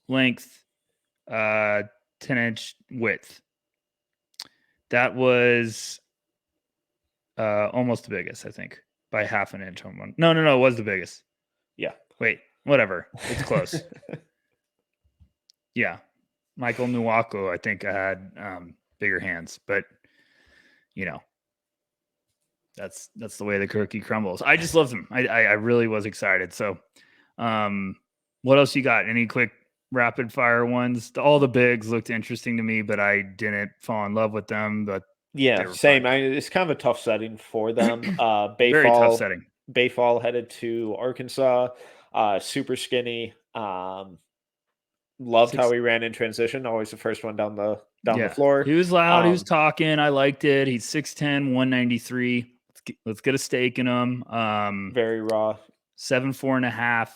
length, 10-inch width. That was almost the biggest, I think, by half an inch on one. No, it was the biggest. Yeah. Wait, whatever. It's close. Yeah. Michael Nwako, I think I had bigger hands. But that's the way the cookie crumbles. I just love them. I really was excited. So, what else you got? Any quick rapid fire ones? All the bigs looked interesting to me, but I didn't fall in love with them. But Yeah, they were same. fun. It's kind of a tough setting for them. Very tough setting. Bayfall headed to Arkansas. Super skinny. Loved how he ran in transition. Always the first one down the floor. He was loud. He was talking. I liked it. He's 6'10", 193. Let's get a stake in him. Very raw. 7'4.5"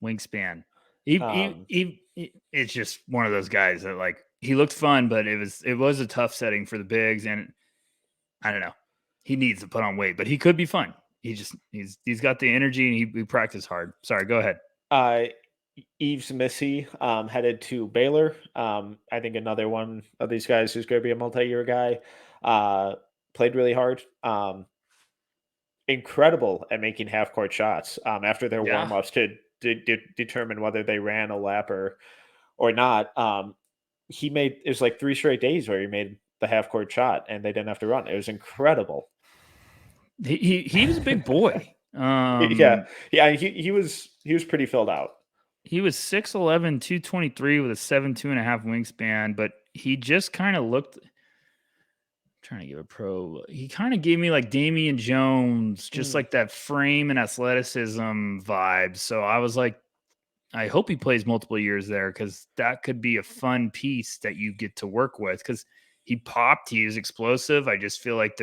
wingspan. It's just one of those guys that, like, he looked fun, but it was a tough setting for the bigs, and I don't know. He needs to put on weight, but he could be fun. He's got the energy, and he practiced hard. Sorry, go ahead. Yves Missy headed to Baylor. I think another one of these guys who's going to be a multi-year guy. Played really hard. Incredible at making half-court shots after their warm-ups to determine whether they ran a lap or not. It was like 3 straight days where he made the half-court shot, and they didn't have to run. It was incredible. He was a big boy. Yeah. He was pretty filled out. He was 6'11", 223 with a 7'2.5" wingspan, but he just kind of looked. I'm trying to give a pro. He kind of gave me like Damian Jones, just like that frame and athleticism vibe. So I was like, I hope he plays multiple years there, because that could be a fun piece that you get to work with. Because he popped, he was explosive. I just feel like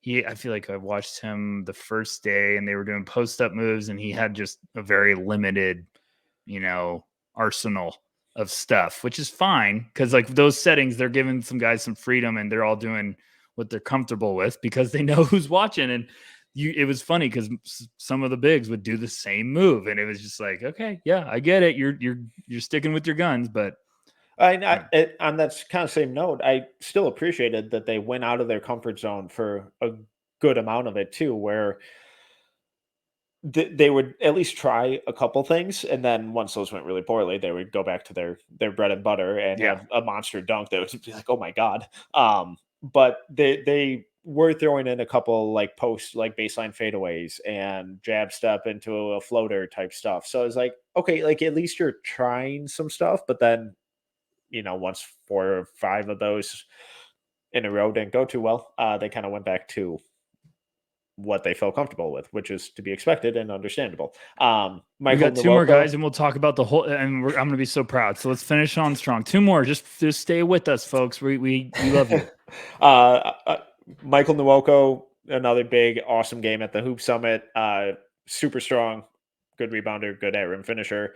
I feel like I watched him the first day and they were doing post-up moves, and he had just a very limited, arsenal of stuff, which is fine, because like those settings, they're giving some guys some freedom and they're all doing what they're comfortable with because they know who's watching. And it was funny because some of the bigs would do the same move, and it was just like, okay, yeah, I get it. You're sticking with your guns, but on that kind of same note, I still appreciated that they went out of their comfort zone for a good amount of it too, where they would at least try a couple things, and then once those went really poorly, they would go back to their bread and butter and have a monster dunk that would be like, oh my god. But they were throwing in a couple like post, like baseline fadeaways and jab step into a floater type stuff. So it's like, okay, like at least you're trying some stuff, but then once 4 or 5 of those in a row didn't go too well, they kind of went back to what they felt comfortable with, which is to be expected and understandable. We got 2 more guys, and we'll talk about the whole. And I'm going to be so proud. So let's finish on strong. 2 more. Just stay with us, folks. We love you. Michael Nwoko, another big, awesome game at the Hoop Summit. Super strong, good rebounder, good at rim finisher.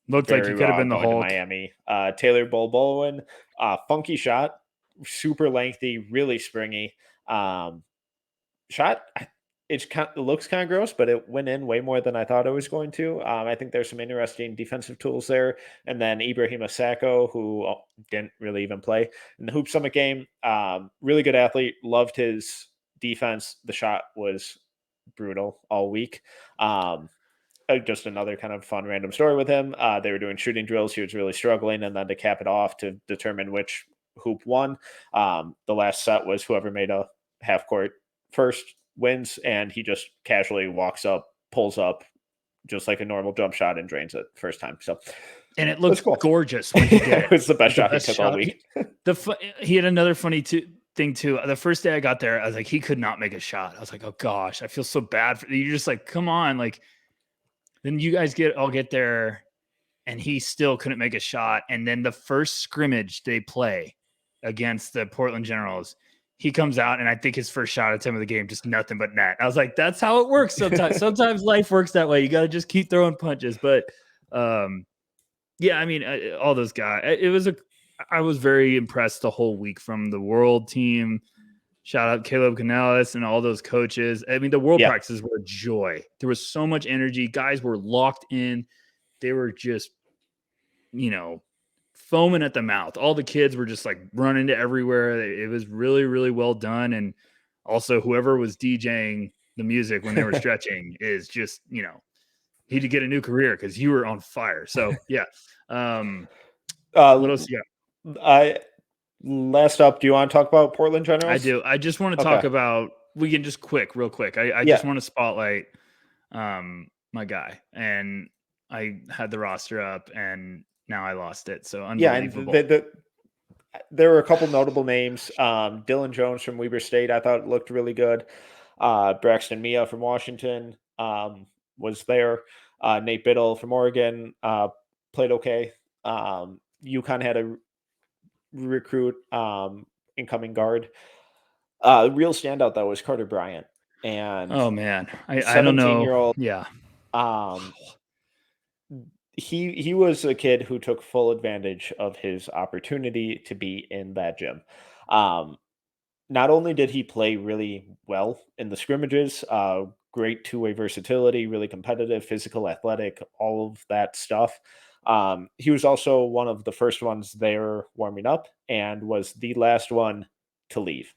Looked like he could have been the Hulk. Miami. Taylor Bolbolin, funky shot, super lengthy, really springy. Shot, it looks kind of gross, but it went in way more than I thought it was going to. I think there's some interesting defensive tools there. And then Ibrahima Sakho, who didn't really even play in the Hoop Summit game. Really good athlete. Loved his defense. The shot was brutal all week. Just another kind of fun random story with him. They were doing shooting drills. He was really struggling. And then to cap it off, to determine which hoop won, the last set was whoever made a half court first wins, and he just casually walks up, pulls up just like a normal jump shot, and drains it first time. So, and it looked gorgeous when he did it. It was the best shot he took all week. He had another funny thing too. The first day I got there, I was like, he could not make a shot. I was like, oh gosh, I feel so bad for you. You're just like, come on, like. Then you guys all get there, and he still couldn't make a shot. And then the first scrimmage they play against the Portland Generals, he comes out, and I think his first shot attempt of the game, just nothing but net. I was like, that's how it works sometimes. Sometimes life works that way. You got to just keep throwing punches. But yeah, I mean, all those guys. I was very impressed the whole week from the World team. Shout out Caleb Canales and all those coaches. I mean, the World practices were a joy. There was so much energy. Guys were locked in. They were just, foaming at the mouth. All the kids were just like running to everywhere. It was really, really well done. And also whoever was DJing the music when they were stretching is just, he had to get a new career because you were on fire. So yeah. What else you got? last up, do you want to talk about Portland I Generals? do. I just want to Okay. talk about, we can just real quick. I Yeah. just want to spotlight my guy. And I had the roster up and now I lost it. So Yeah. And unbelievable. there were a couple notable names. Dylan Jones from Weber State, I thought looked really good. Braxton Mia from Washington was there. Nate Biddle from Oregon played okay. UConn had a recruit, incoming guard. Real standout though was Carter Bryant, and Oh man. I don't know. 17-year-old. Yeah. Um, he was a kid who took full advantage of his opportunity to be in that gym. Um, Not only did he play really well in the scrimmages, great two-way versatility, really competitive, physical, athletic, all of that stuff. He was also one of the first ones there warming up and was the last one to leave.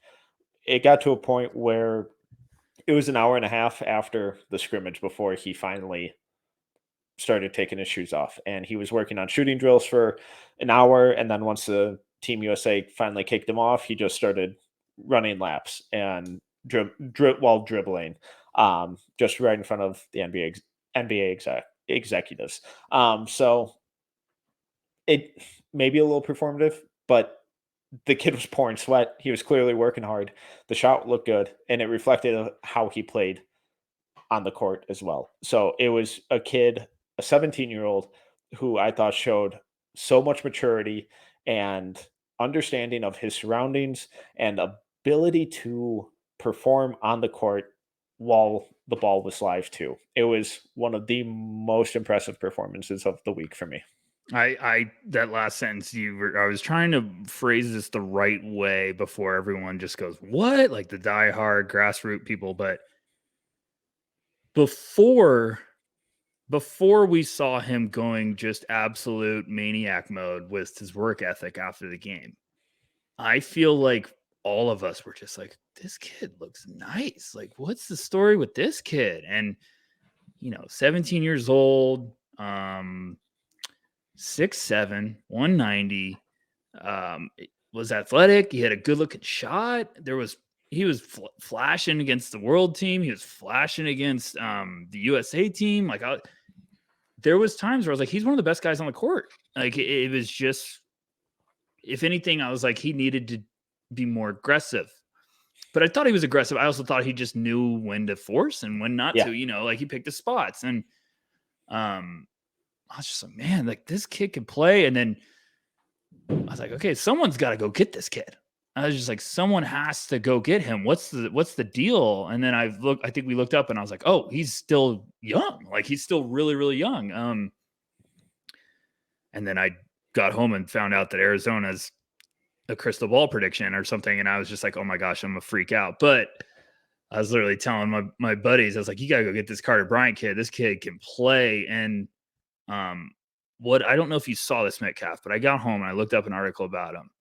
It got to a point where it was an hour and a half after the scrimmage before he finally started taking his shoes off. And he was working on shooting drills for an hour. And then once the Team USA finally kicked him off, he just started running laps and while dribbling, just right in front of the NBA executives. So it may be a little performative, but the kid was pouring sweat. He was clearly working hard. The shot looked good, and it reflected how he played on the court as well. So it was a kid, a 17-year-old, who I thought showed so much maturity and understanding of his surroundings and ability to perform on the court while the ball was live too. It was one of the most impressive performances of the week for me. That last sentence I was trying to phrase this the right way before everyone just goes, what? Like the diehard grassroots people. But before we saw him going just absolute maniac mode with his work ethic after the game, I feel like all of us were just like, this kid looks nice. Like, what's the story with this kid? And 17 years old, 6'7", 190, was athletic. He had a good looking shot. He was flashing against the world team. He was flashing against the USA team. Like there was times where I was like, he's one of the best guys on the court. Like it was just, if anything, I was like, he needed to be more aggressive. But I thought he was aggressive. I also thought he just knew when to force and when not Yeah. to, like he picked his spots. And I was just like, man, like this kid can play. And then I was like, okay, someone's got to go get this kid. I was just like, someone has to go get him. What's the deal? And then I think we looked up and I was like, oh, he's still young. Like he's still really, really young. And then I got home and found out that Arizona's a crystal ball prediction or something. And I was just like, oh my gosh, I'm a freak out. But I was literally telling my buddies, I was like, you got to go get this Carter Bryant kid. This kid can play. And I don't know if you saw this, Metcalf, but I got home and I looked up an article about him.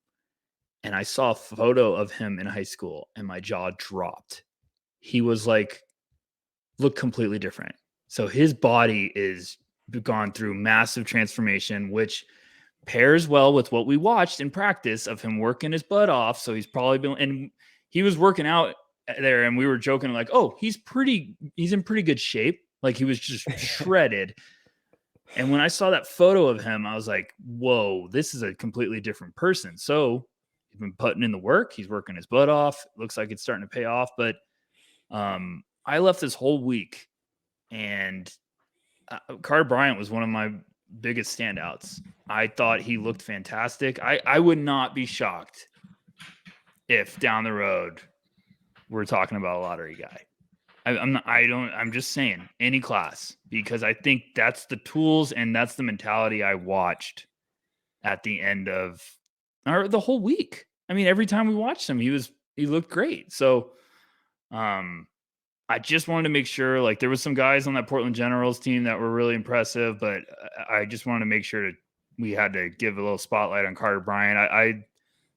And I saw a photo of him in high school and my jaw dropped. He was like, looked completely different. So his body is gone through massive transformation, which pairs well with what we watched in practice of him working his butt off. So he's probably been, and he was working out there and we were joking like, oh, he's in pretty good shape. Like he was just shredded. And when I saw that photo of him, I was like, whoa, this is a completely different person. So he's been putting in the work. He's working his butt off. It looks like it's starting to pay off. But I left this whole week and Carter Bryant was one of my biggest standouts. I thought he looked fantastic. I would not be shocked if down the road we're talking about a lottery guy. I'm just saying any class, because I think that's the tools and that's the mentality I watched at the end of the whole week. I mean, every time we watched him, he looked great. So, I just wanted to make sure, like there was some guys on that Portland Generals team that were really impressive, but I just wanted to make sure we had to give a little spotlight on Carter Bryant.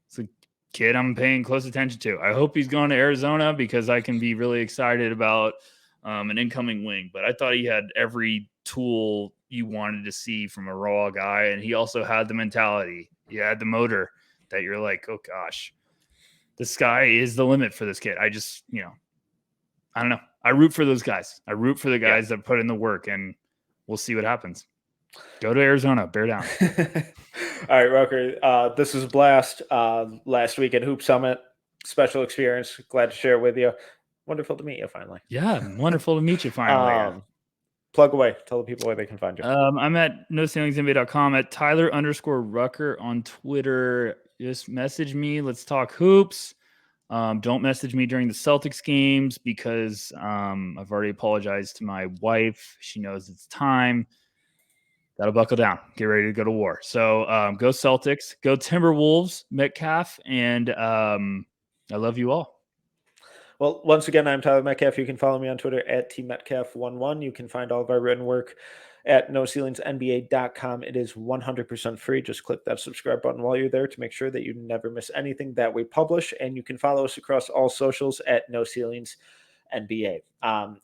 It's a kid I'm paying close attention to. I hope he's going to Arizona because I can be really excited about an incoming wing. But I thought he had every tool you wanted to see from a raw guy, and he also had the mentality. He had the motor. that you're like, oh gosh, the sky is the limit for this kid. I just, I don't know. I root for those guys. I root for the guys that put in the work, and we'll see what happens. Go to Arizona, bear down. All right, Rucker. This was a blast. Last week at Hoop Summit, special experience. Glad to share it with you. Wonderful to meet you finally. Yeah, wonderful to meet you finally. Plug away. Tell the people where they can find you. I'm at noceilingsnba.com, at Tyler_Rucker on Twitter. Just message me. Let's talk hoops. Don't message me during the Celtics games because I've already apologized to my wife. She knows it's time. Gotta buckle down. Get ready to go to war. So go Celtics. Go Timberwolves, Metcalf. And I love you all. Well, once again, I'm Tyler Metcalf. You can follow me on Twitter at tmetcalf11. You can find all of our written work at noceilingsnba.com. It is 100% free. Just click that subscribe button while you're there to make sure that you never miss anything that we publish. And you can follow us across all socials at noceilingsnba.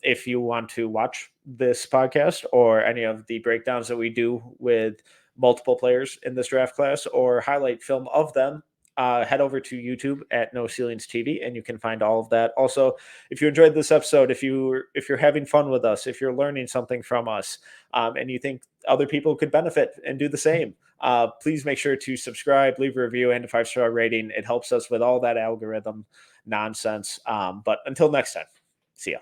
If you want to watch this podcast or any of the breakdowns that we do with multiple players in this draft class or highlight film of them, head over to YouTube at No Ceilings TV, and you can find all of that. Also, if you enjoyed this episode, if you're having fun with us, if you're learning something from us, and you think other people could benefit and do the same, please make sure to subscribe, leave a review, and a 5-star rating. It helps us with all that algorithm nonsense. But until next time, see ya.